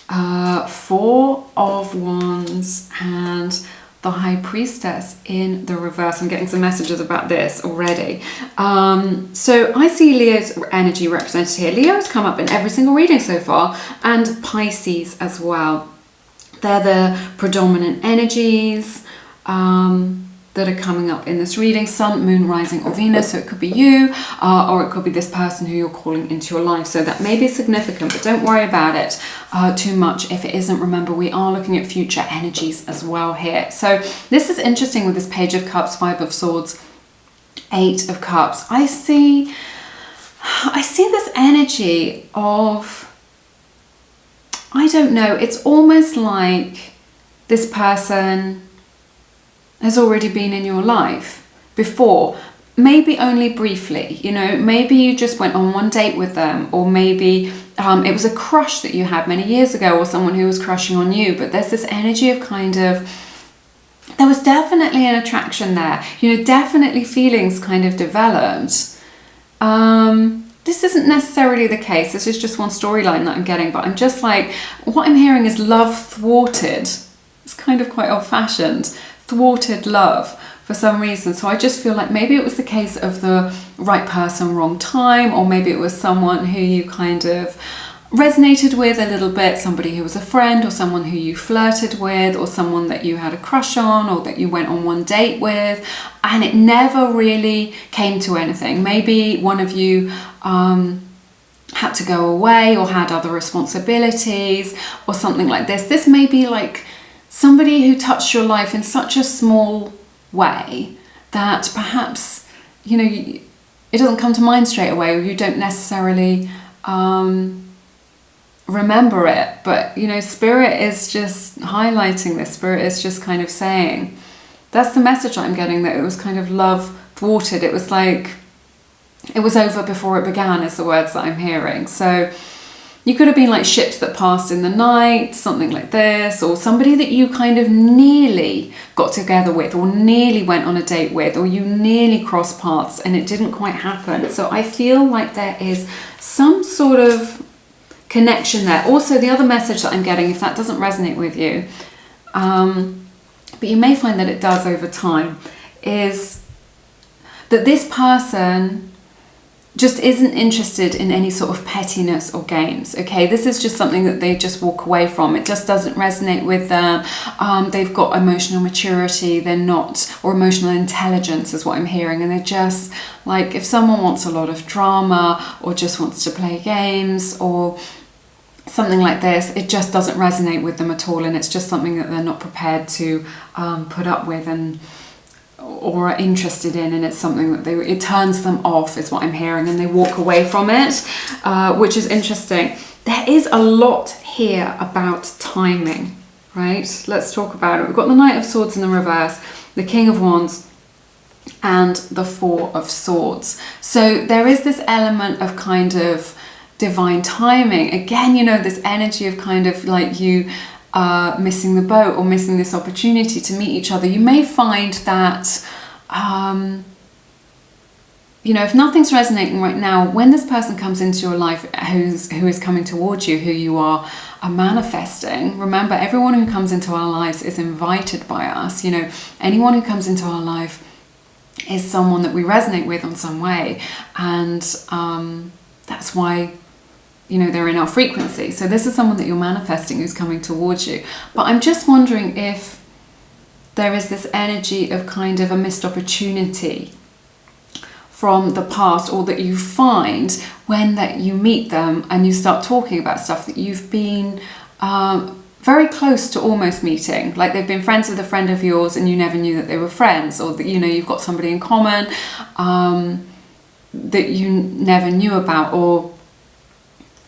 4 of Wands, and the High Priestess in the reverse. I'm getting some messages about this already. So I see Leo's energy represented here. Leo has come up in every single reading so far, and Pisces as well. They're the predominant energies that are coming up in this reading. Sun, Moon, Rising or Venus. So it could be you or it could be this person who you're calling into your life. So that may be significant, but don't worry about it too much if it isn't. Remember, we are looking at future energies as well here. So this is interesting with this Page of Cups, 5 of Swords, 8 of Cups. I see this energy of, I don't know, it's almost like this person has already been in your life before, maybe only briefly, you know, maybe you just went on one date with them, or maybe it was a crush that you had many years ago, or someone who was crushing on you, but there's this energy of kind of, there was definitely an attraction there, you know, definitely feelings kind of developed. This isn't necessarily the case, this is just one storyline that I'm getting, but I'm just like, what I'm hearing is love thwarted. It's kind of quite old-fashioned. Thwarted love for some reason. So I just feel like maybe it was the case of the right person, wrong time, or maybe it was someone who you kind of resonated with a little bit, somebody who was a friend, or someone who you flirted with, or someone that you had a crush on, or that you went on one date with, and it never really came to anything. Maybe one of you had to go away or had other responsibilities or something like this. This may be like somebody who touched your life in such a small way that perhaps, you know, it doesn't come to mind straight away, or you don't necessarily remember it. But, you know, Spirit is just highlighting this. Spirit is just kind of saying, that's the message I'm getting, that it was kind of love thwarted. It was like, it was over before it began, is the words that I'm hearing. So you could have been like ships that passed in the night, something like this, or somebody that you kind of nearly got together with, or nearly went on a date with, or you nearly crossed paths and it didn't quite happen. So I feel like there is some sort of connection there. Also, the other message that I'm getting, if that doesn't resonate with you, but you may find that it does over time, is that this person just isn't interested in any sort of pettiness or games. Okay, this is just something that they just walk away from. It just doesn't resonate with them. They've got emotional maturity, they're not, or emotional intelligence is what I'm hearing, and they're just like, if someone wants a lot of drama or just wants to play games or something like this, it just doesn't resonate with them at all, and it's just something that they're not prepared to put up with and or are interested in, and it's something that it turns them off is what I'm hearing, and they walk away from it, which is interesting. There is a lot here about timing, right? Let's talk about it. We've got the Knight of Swords in the reverse, the King of Wands, and the Four of Swords. So there is this element of kind of divine timing. Again, you know, this energy of kind of like you missing the boat or missing this opportunity to meet each other. You may find that, you know, if nothing's resonating right now, when this person comes into your life who is coming towards you, who you are manifesting, remember, everyone who comes into our lives is invited by us. You know, anyone who comes into our life is someone that we resonate with on some way, and that's why, you know, they're in our frequency. So this is someone that you're manifesting who's coming towards you. But I'm just wondering if there is this energy of kind of a missed opportunity from the past, or that you find when that you meet them and you start talking about stuff that you've been very close to almost meeting. Like they've been friends with a friend of yours and you never knew that they were friends, or that, you know, you've got somebody in common that you never knew about, or,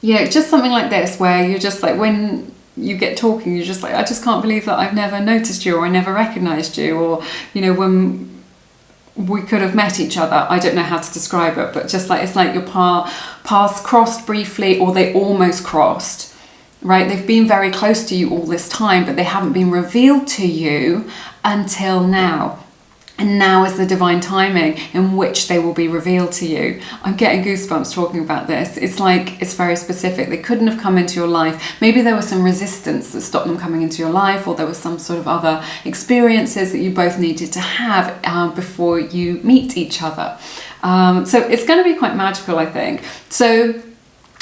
you know, just something like this where you're just like, when you get talking, you're just like, I just can't believe that I've never noticed you, or I never recognized you, or, you know, when we could have met each other. I don't know how to describe it, but just like, it's like your paths crossed briefly, or they almost crossed, right? They've been very close to you all this time, but they haven't been revealed to you until now. And now is the divine timing in which they will be revealed to you. I'm getting goosebumps talking about this. It's like, it's very specific. They couldn't have come into your life. Maybe there was some resistance that stopped them coming into your life, or there was some sort of other experiences that you both needed to have before you meet each other. So it's going to be quite magical, I think. So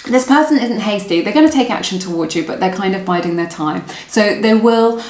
this person isn't hasty. They're going to take action towards you, but they're kind of biding their time. So they will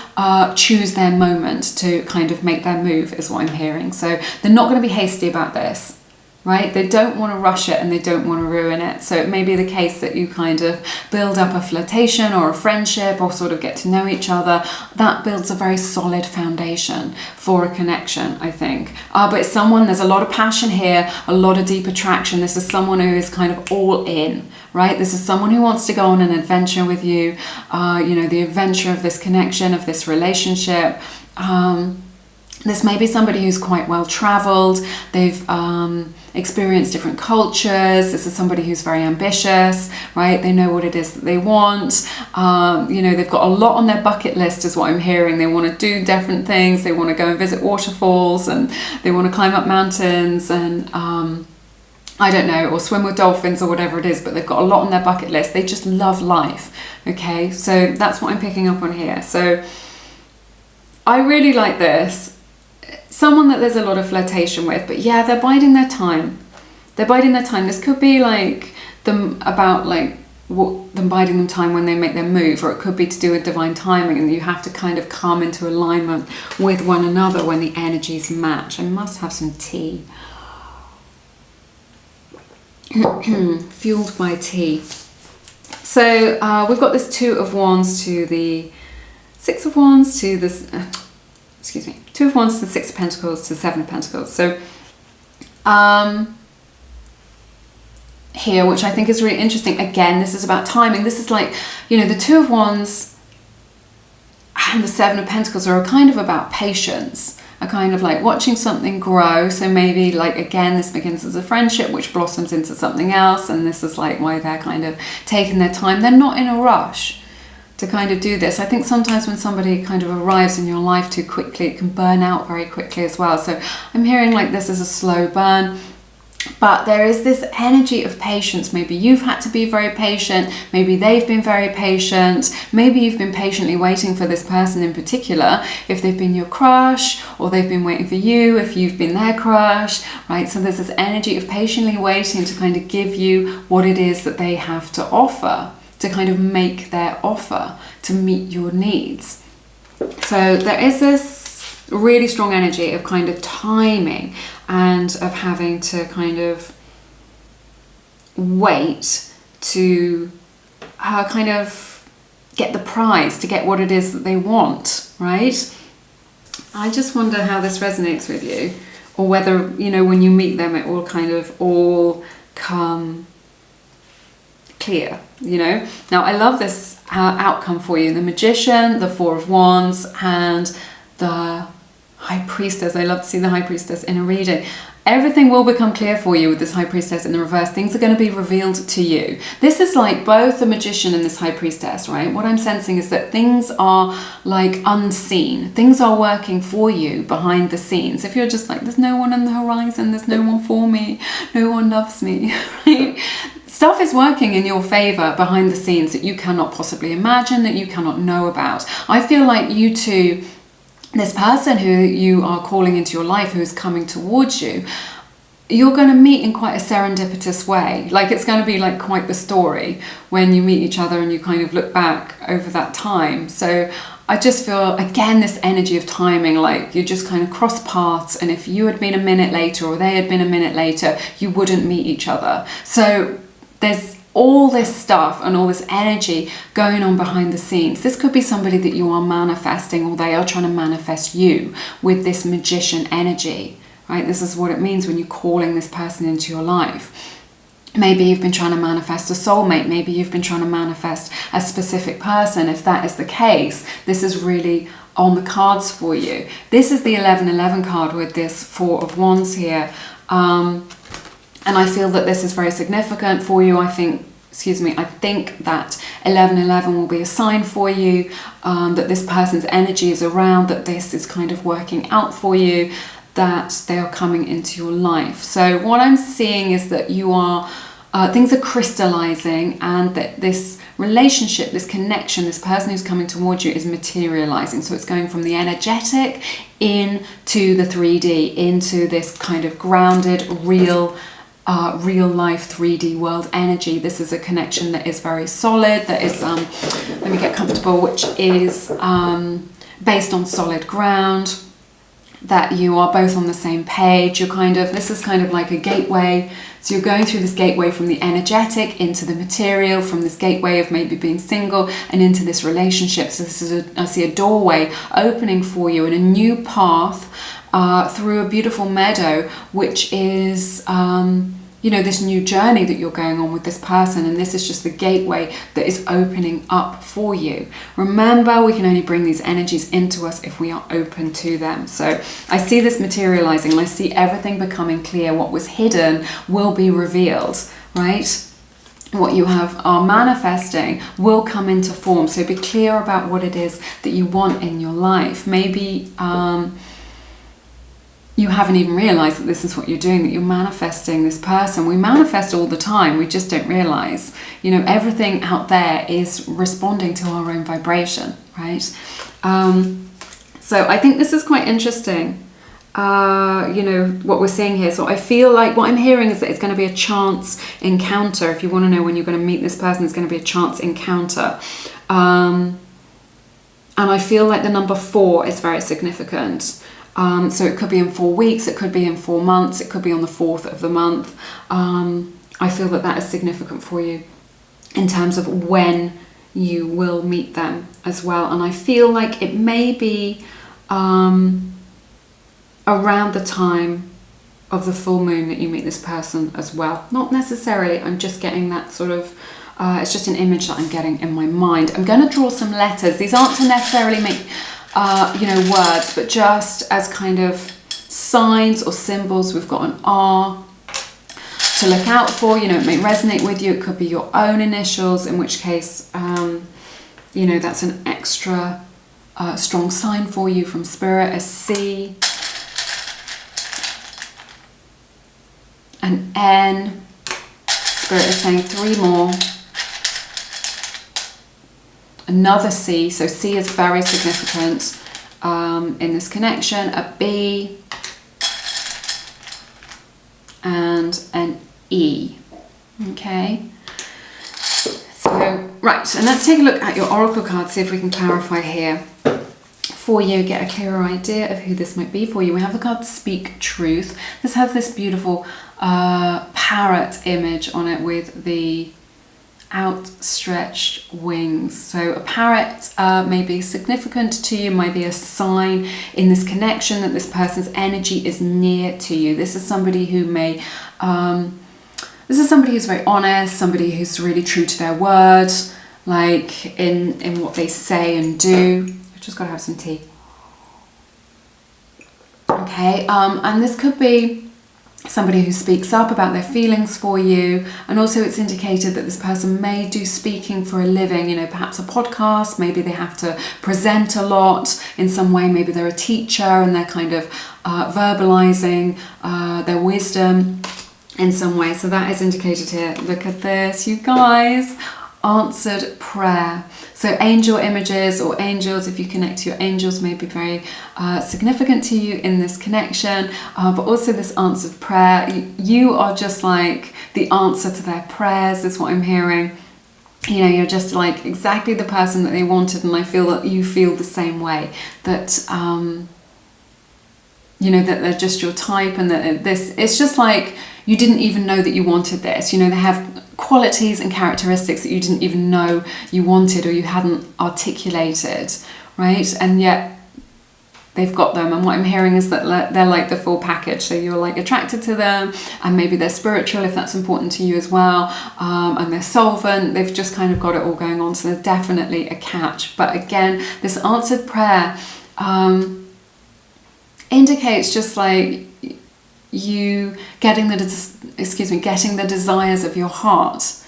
choose their moment to kind of make their move, is what I'm hearing. So they're not going to be hasty about this, right? They don't want to rush it, and they don't want to ruin it. So it may be the case that you kind of build up a flirtation or a friendship, or sort of get to know each other. That builds a very solid foundation for a connection, I think. But it's someone, there's a lot of passion here, a lot of deep attraction. This is someone who is kind of all in, right? This is someone who wants to go on an adventure with you, you know, the adventure of this connection, of this relationship. This may be somebody who's quite well traveled. They've experienced different cultures. This is somebody who's very ambitious, right? They know what it is that they want. You know, they've got a lot on their bucket list, is what I'm hearing. They want to do different things. They want to go and visit waterfalls, and they want to climb up mountains, and I don't know, or swim with dolphins, or whatever it is, but they've got a lot on their bucket list. They just love life, okay? So that's what I'm picking up on here. So I really like this. Someone that there's a lot of flirtation with, but yeah, they're biding their time. They're biding their time. This could be like them about like them biding them time when they make their move, or it could be to do with divine timing, and you have to kind of come into alignment with one another when the energies match. I must have some tea. Fueled by tea. So we've got this Two of Wands to the Six of Wands to this, excuse me, Two of Wands to the Six of Pentacles to the Seven of Pentacles. So here, which I think is really interesting. Again, this is about timing. This is like, you know, the Two of Wands and the Seven of Pentacles are kind of about patience. Are kind of like watching something grow. So maybe like, again, this begins as a friendship which blossoms into something else, and this is like why they're kind of taking their time. They're not in a rush to kind of do this. I think sometimes when somebody kind of arrives in your life too quickly, it can burn out very quickly as well. So I'm hearing like this is a slow burn. But there is this energy of patience. Maybe you've had to be very patient. Maybe they've been very patient. Maybe you've been patiently waiting for this person in particular, if they've been your crush, or they've been waiting for you if you've been their crush, right? So there's this energy of patiently waiting to kind of give you what it is that they have to offer, to kind of make their offer to meet your needs. So there is this really strong energy of kind of timing and of having to kind of wait to kind of get the prize, to get what it is that they want, right? I just wonder how this resonates with you, or whether, you know, when you meet them, it will kind of all come clear, you know. Now, I love this outcome for you: the Magician, the Four of Wands, and the High Priestess. I love to see the High Priestess in a reading. Everything will become clear for you with this High Priestess in the reverse. Things are going to be revealed to you. This is like both the Magician and this High Priestess, right? What I'm sensing is that things are like unseen. Things are working for you behind the scenes. If you're just like, there's no one on the horizon, there's no one for me, no one loves me, right? Stuff is working in your favor behind the scenes that you cannot possibly imagine, that you cannot know about. I feel like you two, this person who you are calling into your life, who is coming towards you, you're going to meet in quite a serendipitous way. Like, it's going to be like quite the story when you meet each other and you kind of look back over that time. So I just feel, again, this energy of timing, like you just kind of cross paths, and if you had been a minute later or they had been a minute later, you wouldn't meet each other. So there's all this stuff and all this energy going on behind the scenes. This could be somebody that you are manifesting, or they are trying to manifest you with this Magician energy, right? This is what it means when you're calling this person into your life. Maybe you've been trying to manifest a soulmate. Maybe you've been trying to manifest a specific person. If that is the case, this is really on the cards for you. This is the 1111 card with this Four of Wands here. And I feel that this is very significant for you. I think that 1111 will be a sign for you, that this person's energy is around, that this is kind of working out for you, that they are coming into your life. So what I'm seeing is that you are, things are crystallizing, and that this relationship, this connection, this person who's coming towards you is materializing. So it's going from the energetic into the 3D, into this kind of grounded, real life 3D world energy. This is a connection that is very solid, that is, let me get comfortable, which is based on solid ground, that you are both on the same page. You're kind of, this is kind of like a gateway. So you're going through this gateway from the energetic into the material, from this gateway of maybe being single and into this relationship. So this is I see a doorway opening for you, and a new path through a beautiful meadow, which is this new journey that you're going on with this person, and this is just the gateway that is opening up for you. Remember, we can only bring these energies into us if we are open to them. So I see this materializing, and I see everything becoming clear. What was hidden will be revealed, right? What you are manifesting will come into form. So be clear about what it is that you want in your life. Maybe you haven't even realized that this is what you're doing, that you're manifesting this person. We manifest all the time, we just don't realize. Everything out there is responding to our own vibration, right? So I think this is quite interesting, what we're seeing here. So I feel like what I'm hearing is that it's going to be a chance encounter. If you want to know when you're going to meet this person, it's going to be a chance encounter. And I feel like the number 4 is very significant. So it could be in 4 weeks, it could be in 4 months, it could be on the 4th of the month. I feel that is significant for you in terms of when you will meet them as well. And I feel like it may be around the time of the full moon that you meet this person as well. Not necessarily, I'm just getting that sort of, it's just an image that I'm getting in my mind. I'm going to draw some letters. These aren't to necessarily make words, but just as kind of signs or symbols. We've got an R to look out for. It may resonate with you. It could be your own initials, in which case, that's an extra strong sign for you from Spirit. A C, an N. Spirit is saying 3 more. Another C, so C is very significant in this connection. A B and an E. Okay. So, right, and let's take a look at your oracle card, see if we can clarify here for you, get a clearer idea of who this might be for you. We have the card Speak Truth. This has this beautiful parrot image on it with the outstretched wings. So a parrot may be significant to you, might be a sign in this connection that this person's energy is near to you. This is somebody who may, this is somebody who's very honest, somebody who's really true to their word, like in what they say and do. I've just got to have some tea. Okay, and this could be somebody who speaks up about their feelings for you, and also it's indicated that this person may do speaking for a living, you know, perhaps a podcast, maybe they have to present a lot in some way, maybe they're a teacher and they're kind of verbalizing their wisdom in some way. So that is indicated here. Look at this, you guys. Answered prayer. So angel images or angels, if you connect to your angels, may be very significant to you in this connection, but also this answered prayer. You are just like the answer to their prayers, is what I'm hearing. You know, you're just like exactly the person that they wanted, and I feel that you feel the same way, that you know, that they're just your type, and that this, it's just like you didn't even know that you wanted this. You know, they have qualities and characteristics that you didn't even know you wanted or you hadn't articulated, right? And yet they've got them. And what I'm hearing is that they're like the full package. So you're like attracted to them, and maybe they're spiritual if that's important to you as well, and they're solvent. They've just kind of got it all going on. So there's definitely a catch. But again, this answered prayer indicates just like you getting the desires of your heart,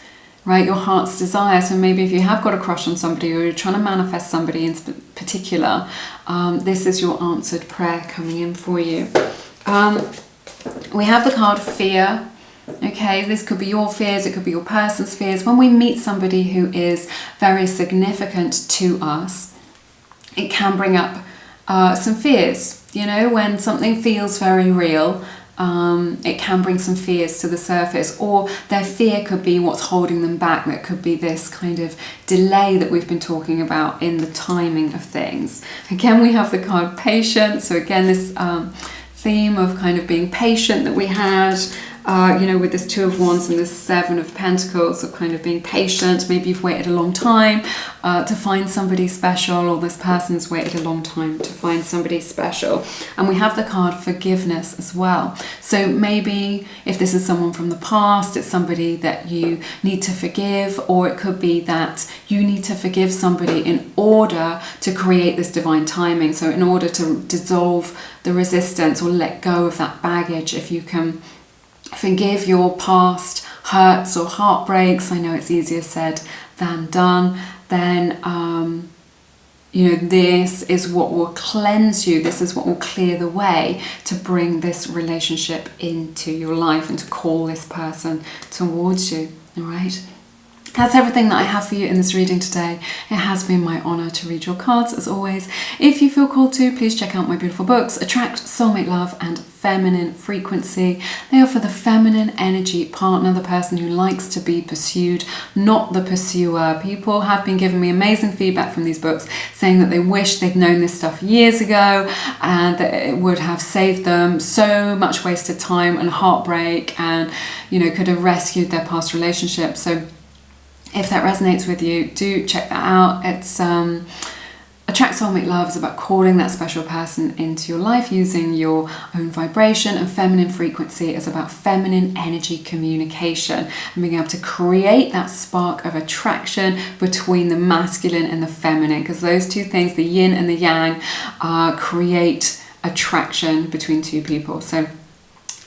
right? Your heart's desire. So maybe if you have got a crush on somebody, or you're trying to manifest somebody in particular, this is your answered prayer coming in for you. We have the card Fear. Okay, this could be your fears, it could be your person's fears. When we meet somebody who is very significant to us, it can bring up some fears. You know, when something feels very real, it can bring some fears to the surface, or their fear could be what's holding them back. That could be this kind of delay that we've been talking about in the timing of things. Again, we have the card Patience. So again, this theme of kind of being patient that we had, you know, with this Two of Wands and this Seven of Pentacles, of kind of being patient. Maybe you've waited a long time to find somebody special, or this person's waited a long time to find somebody special. And we have the card Forgiveness as well. So maybe if this is someone from the past, it's somebody that you need to forgive, or it could be that you need to forgive somebody in order to create this divine timing. So in order to dissolve the resistance or let go of that baggage, if you can forgive your past hurts or heartbreaks, I know it's easier said than done, then you know, this is what will cleanse you, this is what will clear the way to bring this relationship into your life and to call this person towards you. All right, that's everything that I have for you in this reading today. It has been my honour to read your cards as always. If you feel called to, please check out my beautiful books, Attract, Soulmate Love and Feminine Frequency. They are for the feminine energy partner, the person who likes to be pursued, not the pursuer. People have been giving me amazing feedback from these books, saying that they wish they'd known this stuff years ago, and that it would have saved them so much wasted time and heartbreak, and, you know, could have rescued their past relationships. So if that resonates with you, do check that out. It's Attract Soulmate Love is about calling that special person into your life using your own vibration, and Feminine Frequency is about feminine energy communication and being able to create that spark of attraction between the masculine and the feminine, because those two things, the yin and the yang, create attraction between two people. So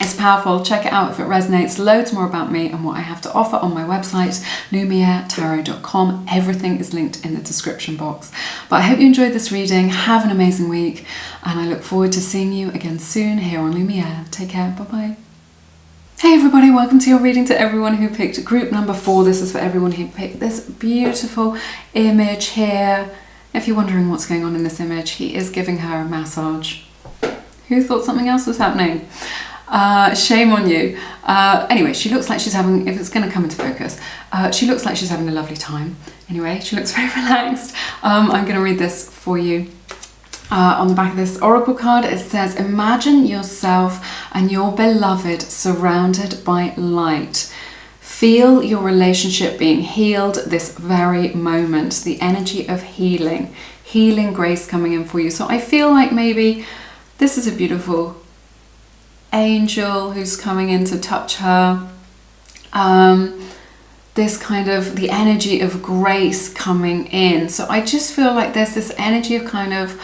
it's powerful. Check it out if it resonates. Loads more about me and what I have to offer on my website, lumieretarot.com. Everything is linked in the description box. But I hope you enjoyed this reading. Have an amazing week, and I look forward to seeing you again soon here on Lumiere. Take care. Bye-bye. Hey everybody, welcome to your reading. To everyone who picked group number 4, this is for everyone who picked this beautiful image here. If you're wondering what's going on in this image, he is giving her a massage. Who thought something else was happening? Shame on you. Anyway, she looks like she's having, if it's going to come into focus, she looks like she's having a lovely time. Anyway, she looks very relaxed. I'm going to read this for you. On the back of this oracle card, it says, imagine yourself and your beloved surrounded by light. Feel your relationship being healed this very moment. The energy of healing grace coming in for you. So I feel like maybe this is a beautiful angel who's coming in to touch her. This kind of the energy of grace coming in. So I just feel like there's this energy of kind of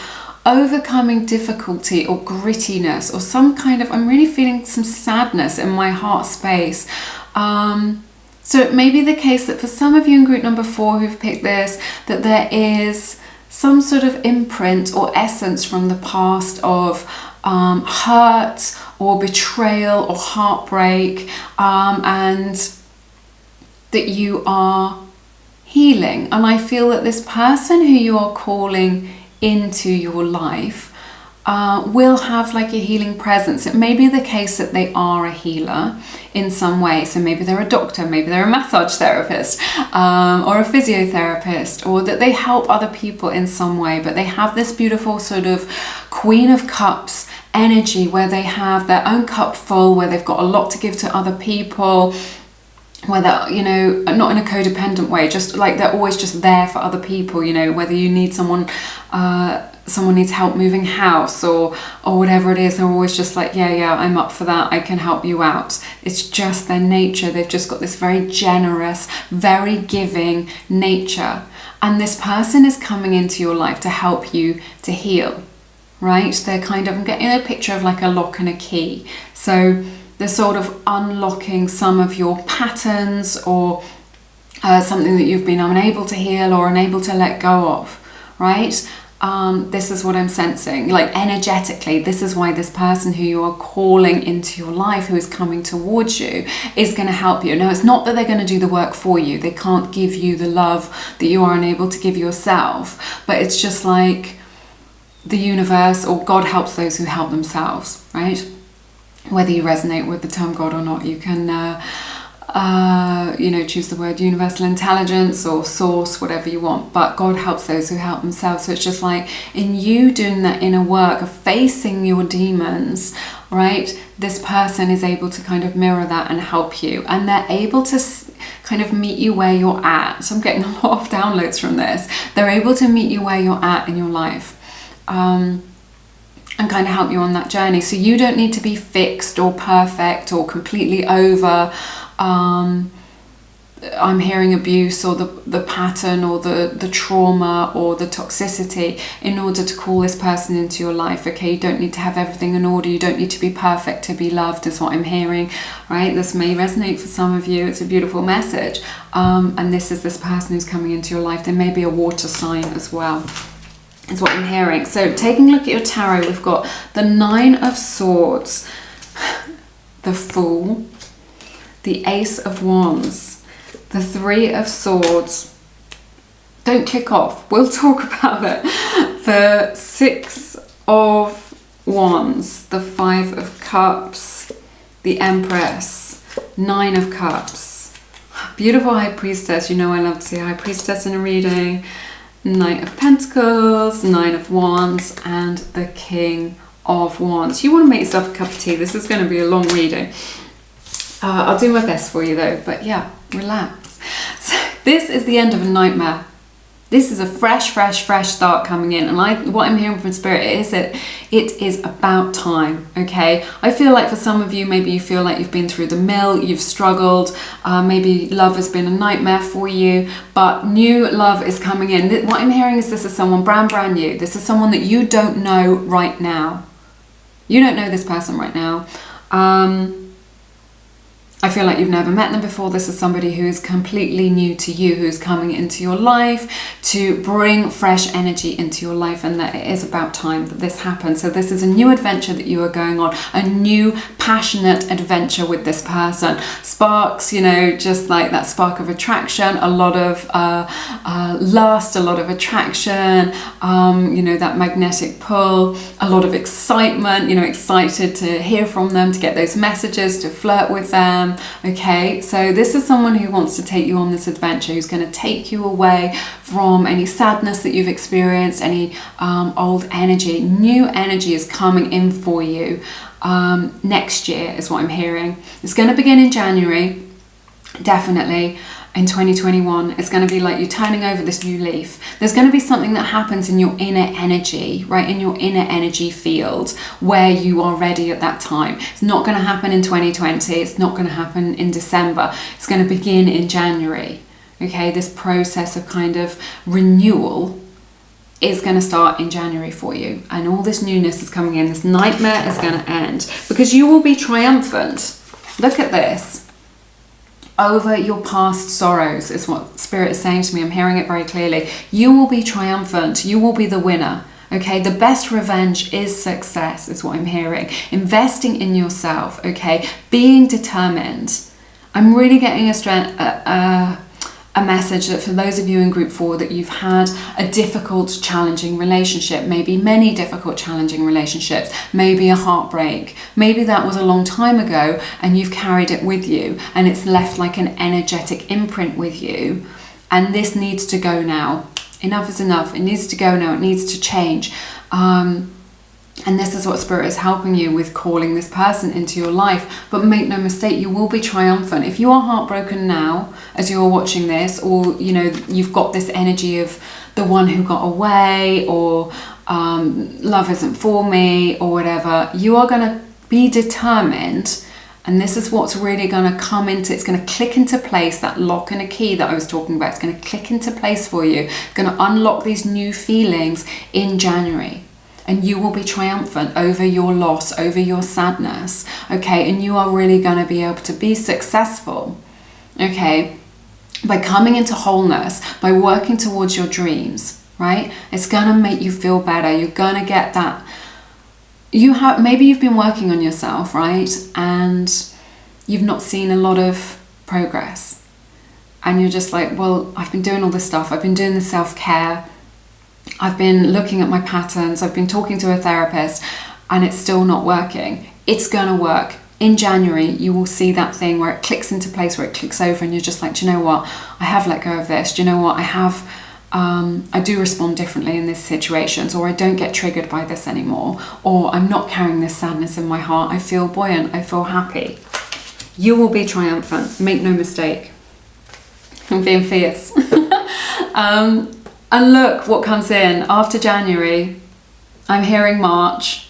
overcoming difficulty or grittiness or some kind of, I'm really feeling some sadness in my heart space. So it may be the case that for some of you in group number 4 who've picked this, that there is some sort of imprint or essence from the past of hurt or betrayal or heartbreak, and that you are healing. And I feel that this person who you are calling into your life will have like a healing presence. It may be the case that they are a healer in some way. So maybe they're a doctor, maybe they're a massage therapist, or a physiotherapist, or that they help other people in some way, but they have this beautiful sort of Queen of Cups energy where they have their own cup full, where they've got a lot to give to other people, whether, you know, not in a codependent way, just like they're always just there for other people, you know, whether you need someone needs help moving house or whatever it is, they're always just like, yeah, I'm up for that, I can help you out. It's just their nature. They've just got this very generous, very giving nature. And this person is coming into your life to help you to heal, right? They're kind of, I'm getting a picture of like a lock and a key. So they're sort of unlocking some of your patterns or something that you've been unable to heal or unable to let go of, right? This is what I'm sensing, like energetically. This is why this person who you are calling into your life, who is coming towards you, is going to help you. Now, it's not that they're going to do the work for you. They can't give you the love that you are unable to give yourself, but it's just like the universe or God helps those who help themselves, right? Whether you resonate with the term God or not, you can, choose the word universal intelligence or source, whatever you want. But God helps those who help themselves. So it's just like in you doing that inner work of facing your demons, right? This person is able to kind of mirror that and help you. And they're able to kind of meet you where you're at. So I'm getting a lot of downloads from this. They're able to meet you where you're at in your life. And kind of help you on that journey. So you don't need to be fixed or perfect or completely over. I'm hearing abuse or the pattern or the trauma or the toxicity in order to call this person into your life. Okay, you don't need to have everything in order. You don't need to be perfect to be loved, is what I'm hearing, right? This may resonate for some of you. It's a beautiful message. And this is this person who's coming into your life. There may be a water sign as well, is what I'm hearing. So taking a look at your tarot, we've got the 9 of Swords, the Fool, the Ace of Wands, the 3 of Swords. Don't click off, we'll talk about it. The 6 of Wands, the 5 of Cups, the Empress, 9 of Cups. Beautiful High Priestess. You know I love to see High Priestess in a reading. Knight of Pentacles, 9 of Wands, and the King of Wands. You want to make yourself a cup of tea. This is going to be a long reading. I'll do my best for you though, but yeah, relax. So this is the end of a nightmare. This is a fresh start coming in. And what I'm hearing from Spirit is that it is about time, okay? I feel like for some of you, maybe you feel like you've been through the mill, you've struggled, maybe love has been a nightmare for you, but new love is coming in. What I'm hearing is this is someone brand new. This is someone that you don't know right now. You don't know this person right now. I feel like you've never met them before. This is somebody who is completely new to you, who's coming into your life to bring fresh energy into your life, and that it is about time that this happens. So this is a new adventure that you are going on, a new passionate adventure with this person. Sparks, you know, just like that spark of attraction, a lot of lust, a lot of attraction, you know, that magnetic pull, a lot of excitement, you know, excited to hear from them, to get those messages, to flirt with them. Okay, so this is someone who wants to take you on this adventure, who's going to take you away from any sadness that you've experienced, any old energy. New energy is coming in for you next year, is what I'm hearing. It's going to begin in January, definitely. In 2021, it's going to be like you turning over this new leaf. There's going to be something that happens in your inner energy, right? In your inner energy field where you are ready at that time. It's not going to happen in 2020. It's not going to happen in December. It's going to begin in January. Okay, this process of kind of renewal is going to start in January for you. And all this newness is coming in. This nightmare is going to end because you will be triumphant. Look at this. Over your past sorrows is what Spirit is saying to me. I'm hearing it very clearly. You will be triumphant. You will be the winner. Okay, the best revenge is success, is what I'm hearing. Investing in yourself. Okay, being determined. I'm really getting a message that for those of you in group 4 that you've had a difficult, challenging relationship, maybe many difficult, challenging relationships, maybe a heartbreak, maybe that was a long time ago and you've carried it with you and it's left like an energetic imprint with you, and this needs to go now. Enough is enough. It needs to go now. It needs to change. And this is what Spirit is helping you with, calling this person into your life. But make no mistake, you will be triumphant. If you are heartbroken now, as you're watching this, or, you know, you've got this energy of the one who got away, or love isn't for me, or whatever, you are going to be determined. And this is what's really going to come into, it's going to click into place, that lock and a key that I was talking about. It's going to click into place for you. It's going to unlock these new feelings in January. And you will be triumphant over your loss, over your sadness, okay? And you are really going to be able to be successful, okay? By coming into wholeness, by working towards your dreams, right? It's going to make you feel better. You're going to get that. Maybe you've been working on yourself, right? And you've not seen a lot of progress. And you're just like, well, I've been doing all this stuff. I've been doing the self-care. I've been looking at my patterns, I've been talking to a therapist, and it's still not working. It's gonna work. In January, you will see that thing where it clicks into place, where it clicks over, and you're just like, do you know what? I have let go of this. Do you know what? I do respond differently in these situations, or I don't get triggered by this anymore, or I'm not carrying this sadness in my heart. I feel buoyant. I feel happy. You will be triumphant. Make no mistake. I'm being fierce. And look what comes in after January. I'm hearing March.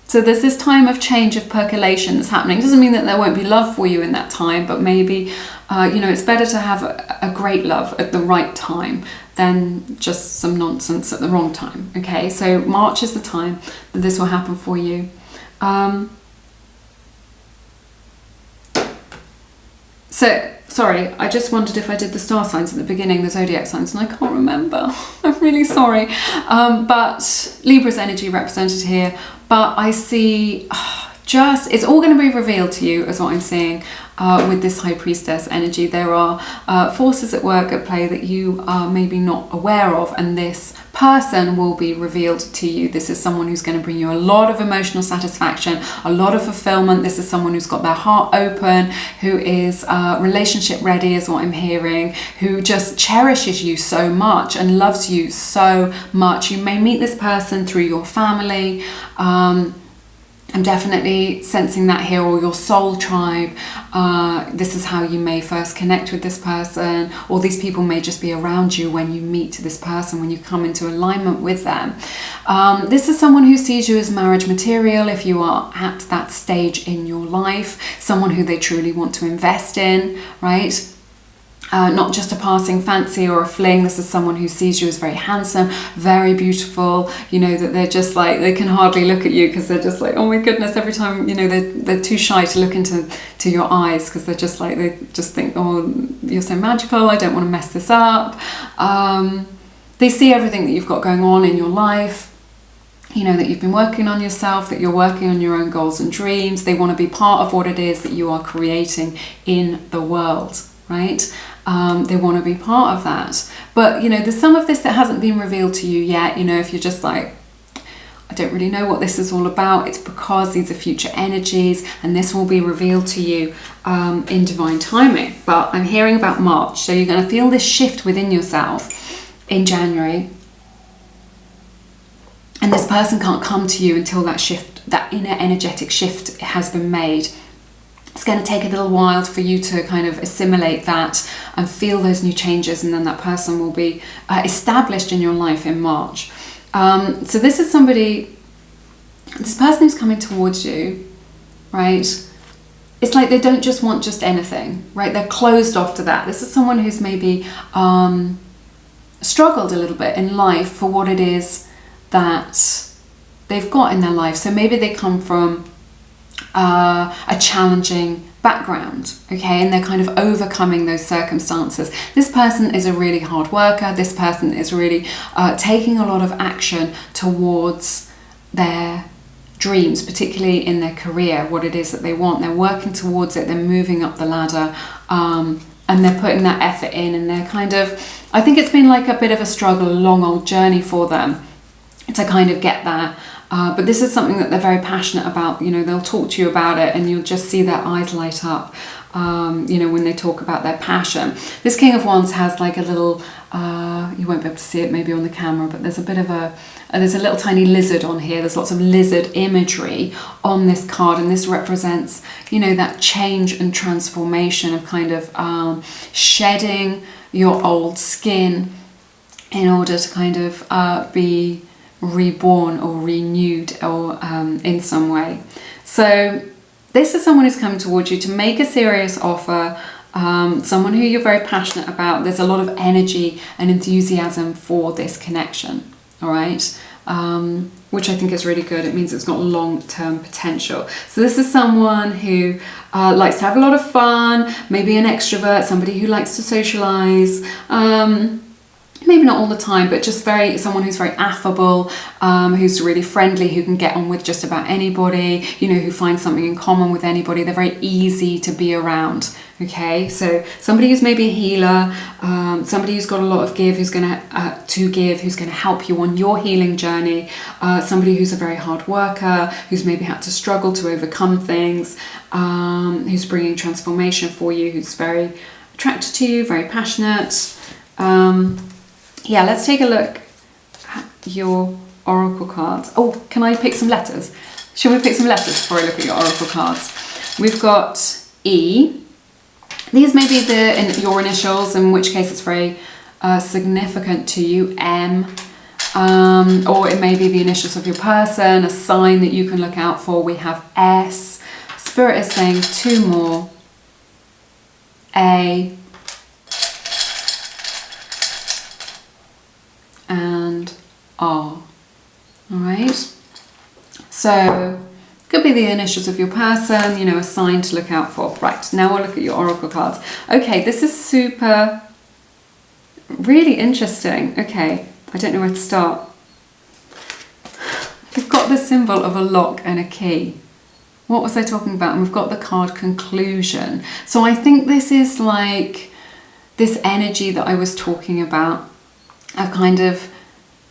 So there's this time of change, of percolation that's happening. It doesn't mean that there won't be love for you in that time, but maybe, you know, it's better to have a great love at the right time than just some nonsense at the wrong time. Okay, so March is the time that this will happen for you. Sorry, I just wondered if I did the star signs at the beginning, the zodiac signs, and I can't remember. I'm really sorry. But Libra's energy represented here. But I see it's all going to be revealed to you, is what I'm seeing, with this High Priestess energy. There are forces at work, at play, that you are maybe not aware of, and this person will be revealed to you. This is someone who's going to bring you a lot of emotional satisfaction, a lot of fulfillment. This is someone who's got their heart open, who is relationship ready, is what I'm hearing, who just cherishes you so much and loves you so much. You may meet this person through your family. I'm definitely sensing that here, or your soul tribe. This is how you may first connect with this person, or these people may just be around you when you meet this person, when you come into alignment with them. This is someone who sees you as marriage material if you are at that stage in your life, someone who they truly want to invest in, right? not just a passing fancy or a fling. This is someone who sees you as very handsome, very beautiful, you know, that they're just like, they can hardly look at you because they're just like, oh my goodness, every time, you know, they're too shy to look into your eyes because they're just like, they just think, oh, you're so magical, I don't want to mess this up. They see everything that you've got going on in your life, you know, that you've been working on yourself, that you're working on your own goals and dreams. They want to be part of what it is that you are creating in the world, right? They want to be part of that. But, you know, there's some of this that hasn't been revealed to you yet. You know, if you're just like, I don't really know what this is all about, it's because these are future energies and this will be revealed to you in divine timing. But I'm hearing about March. So you're going to feel this shift within yourself in January. And this person can't come to you until that shift, that inner energetic shift has been made. It's going to take a little while for you to kind of assimilate that and feel those new changes, and then that person will be established in your life in March. So this is somebody, this person who's coming towards you, right? It's like they don't just want just anything, right? They're closed off to that. This is someone who's maybe struggled a little bit in life for what it is that they've got in their life. So maybe they come from a challenging background, okay, and they're kind of overcoming those circumstances. This person is a really hard worker. This person is really taking a lot of action towards their dreams, particularly in their career, what it is that they want. They're working towards it, they're moving up the ladder, and they're putting that effort in, and they're kind of, I think it's been like a bit of a struggle, a long old journey for them to kind of get there. But this is something that they're very passionate about. You know, they'll talk to you about it and you'll just see their eyes light up, you know, when they talk about their passion. This King of Wands has like a little, you won't be able to see it maybe on the camera, but there's a bit of there's a little tiny lizard on here. There's lots of lizard imagery on this card, and this represents, you know, that change and transformation of kind of shedding your old skin in order to kind of be reborn or renewed or in some way. So this is someone who's coming towards you to make a serious offer, someone who you're very passionate about. There's a lot of energy and enthusiasm for this connection, all right, which I think is really good. It means it's got long-term potential. So this is someone who likes to have a lot of fun, maybe an extrovert, somebody who likes to socialize, maybe not all the time, but just someone who's very affable, who's really friendly, who can get on with just about anybody, you know, who finds something in common with anybody. They're very easy to be around, okay? So somebody who's maybe a healer, somebody who's got a lot of give, who's going to help you on your healing journey, somebody who's a very hard worker, who's maybe had to struggle to overcome things, who's bringing transformation for you, who's very attracted to you, very passionate. Yeah, let's take a look at your oracle cards. Oh, can I pick some letters? Shall we pick some letters before I look at your oracle cards? We've got E. These may be your initials, in which case it's very significant to you. M. Or it may be the initials of your person, a sign that you can look out for. We have S. Spirit is saying 2 more. A. And R. All right, so could be the initials of your person, you know, a sign to look out for. Right, now we'll look at your oracle cards. Okay, this is really interesting. Okay, I don't know where to start. We've got the symbol of a lock and a key. What was I talking about? And we've got the card conclusion. So I think this is like this energy that I was talking about, of kind of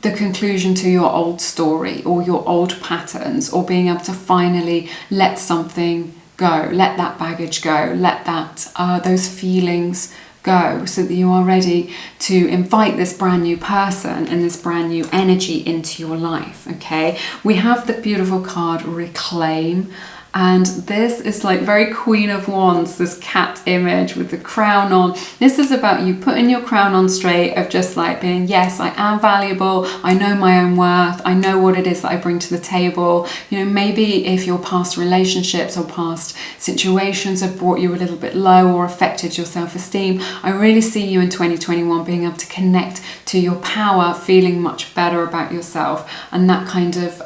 the conclusion to your old story or your old patterns, or being able to finally let something go, let that baggage go, let that those feelings go, so that you are ready to invite this brand new person and this brand new energy into your life. Okay, we have the beautiful card Reclaim. And this is like very Queen of Wands, this cat image with the crown on. This is about you putting your crown on straight, of just like being, yes, I am valuable. I know my own worth. I know what it is that I bring to the table. You know, maybe if your past relationships or past situations have brought you a little bit low or affected your self-esteem, I really see you in 2021 being able to connect to your power, feeling much better about yourself, and that kind of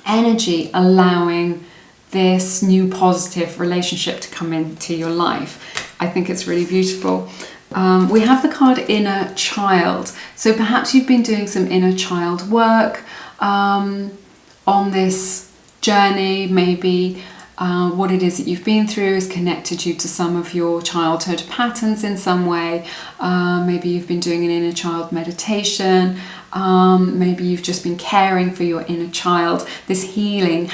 energy allowing this new positive relationship to come into your life. I think it's really beautiful. We have the card Inner Child. So perhaps you've been doing some inner child work on this journey. Maybe what it is that you've been through has connected you to some of your childhood patterns in some way. Maybe you've been doing an inner child meditation. Maybe you've just been caring for your inner child. This healing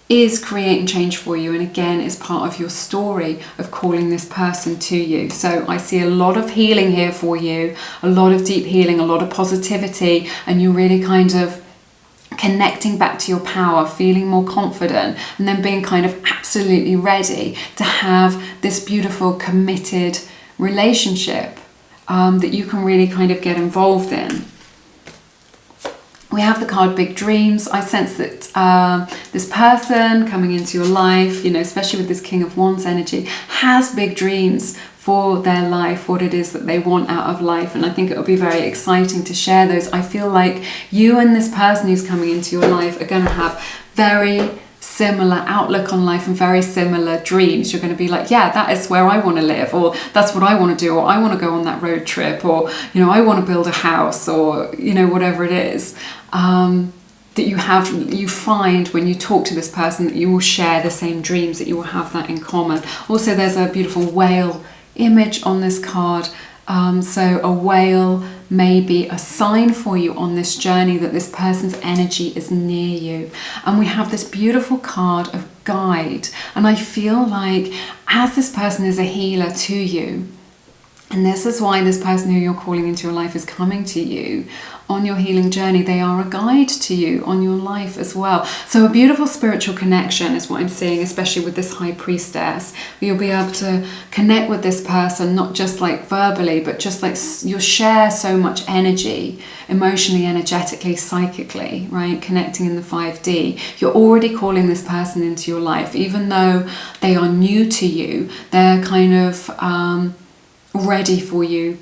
is creating change for you, and again is part of your story of calling this person to you. So I see a lot of healing here for you, a lot of deep healing, a lot of positivity, and you're really kind of connecting back to your power, feeling more confident, and then being kind of absolutely ready to have this beautiful committed relationship that you can really kind of get involved in. We have the card Big Dreams. I sense that this person coming into your life, you know, especially with this King of Wands energy, has big dreams for their life, what it is that they want out of life. And I think it will be very exciting to share those. I feel like you and this person who's coming into your life are going to have very similar outlook on life and very similar dreams. You're going to be like, yeah, that is where I want to live, or that's what I want to do, or I want to go on that road trip, or, you know, I want to build a house, or, you know, whatever it is. That you find when you talk to this person that you will share the same dreams, that you will have that in common. Also, there's a beautiful whale image on this card. So a whale may be a sign for you on this journey that this person's energy is near you. And we have this beautiful card of guide. And I feel like as this person is a healer to you, and this is why this person who you're calling into your life is coming to you on your healing journey. They are a guide to you on your life as well. So a beautiful spiritual connection is what I'm seeing, especially with this High Priestess. You'll be able to connect with this person, not just like verbally, but just like you'll share so much energy, emotionally, energetically, psychically, right? Connecting in the 5D. You're already calling this person into your life. Even though they are new to you, they're kind of ready for you,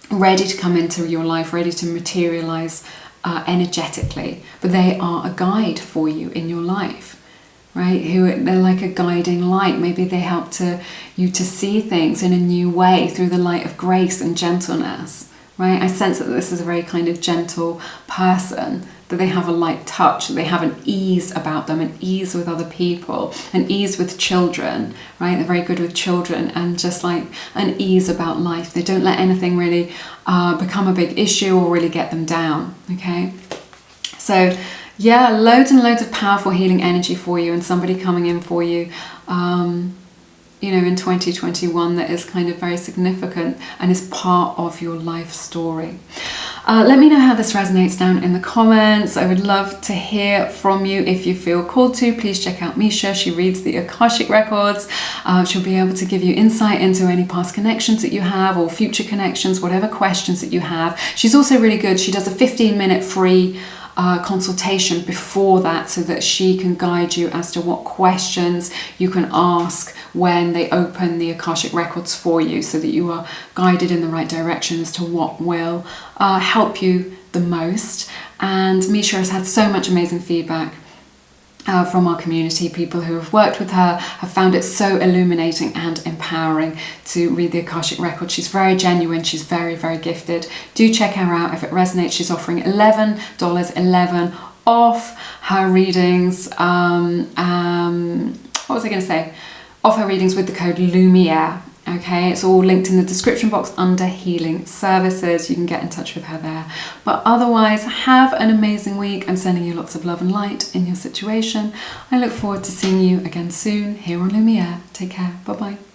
ready to come into your life, ready to materialize energetically. But they are a guide for you in your life, right? They're like a guiding light. Maybe they help you to see things in a new way through the light of grace and gentleness, right? I sense that this is a very kind of gentle person, that they have a light touch, that they have an ease about them, an ease with other people, an ease with children, right? They're very good with children, and just like an ease about life. They don't let anything really become a big issue or really get them down, okay? So yeah, loads and loads of powerful healing energy for you, and somebody coming in for you, you know, in 2021 that is kind of very significant and is part of your life story. Let me know how this resonates down in the comments. I would love to hear from you. If you feel called to, please check out Misha. She reads the Akashic Records. She'll be able to give you insight into any past connections that you have or future connections, whatever questions that you have. She's also really good. She does a 15-minute free consultation before that, so that she can guide you as to what questions you can ask when they open the Akashic Records for you, so that you are guided in the right direction as to what will help you the most. And Misha has had so much amazing feedback from our community. People who have worked with her have found it so illuminating and empowering to read the Akashic Record. She's very genuine. She's very, very gifted. Do check her out if it resonates. She's offering $11 off her readings. What was I going to say? Off her readings with the code Lumiere. Okay, it's all linked in the description box under Healing Services. You can get in touch with her there. But otherwise, have an amazing week. I'm sending you lots of love and light in your situation. I look forward to seeing you again soon here on Lumiere. Take care. Bye-bye.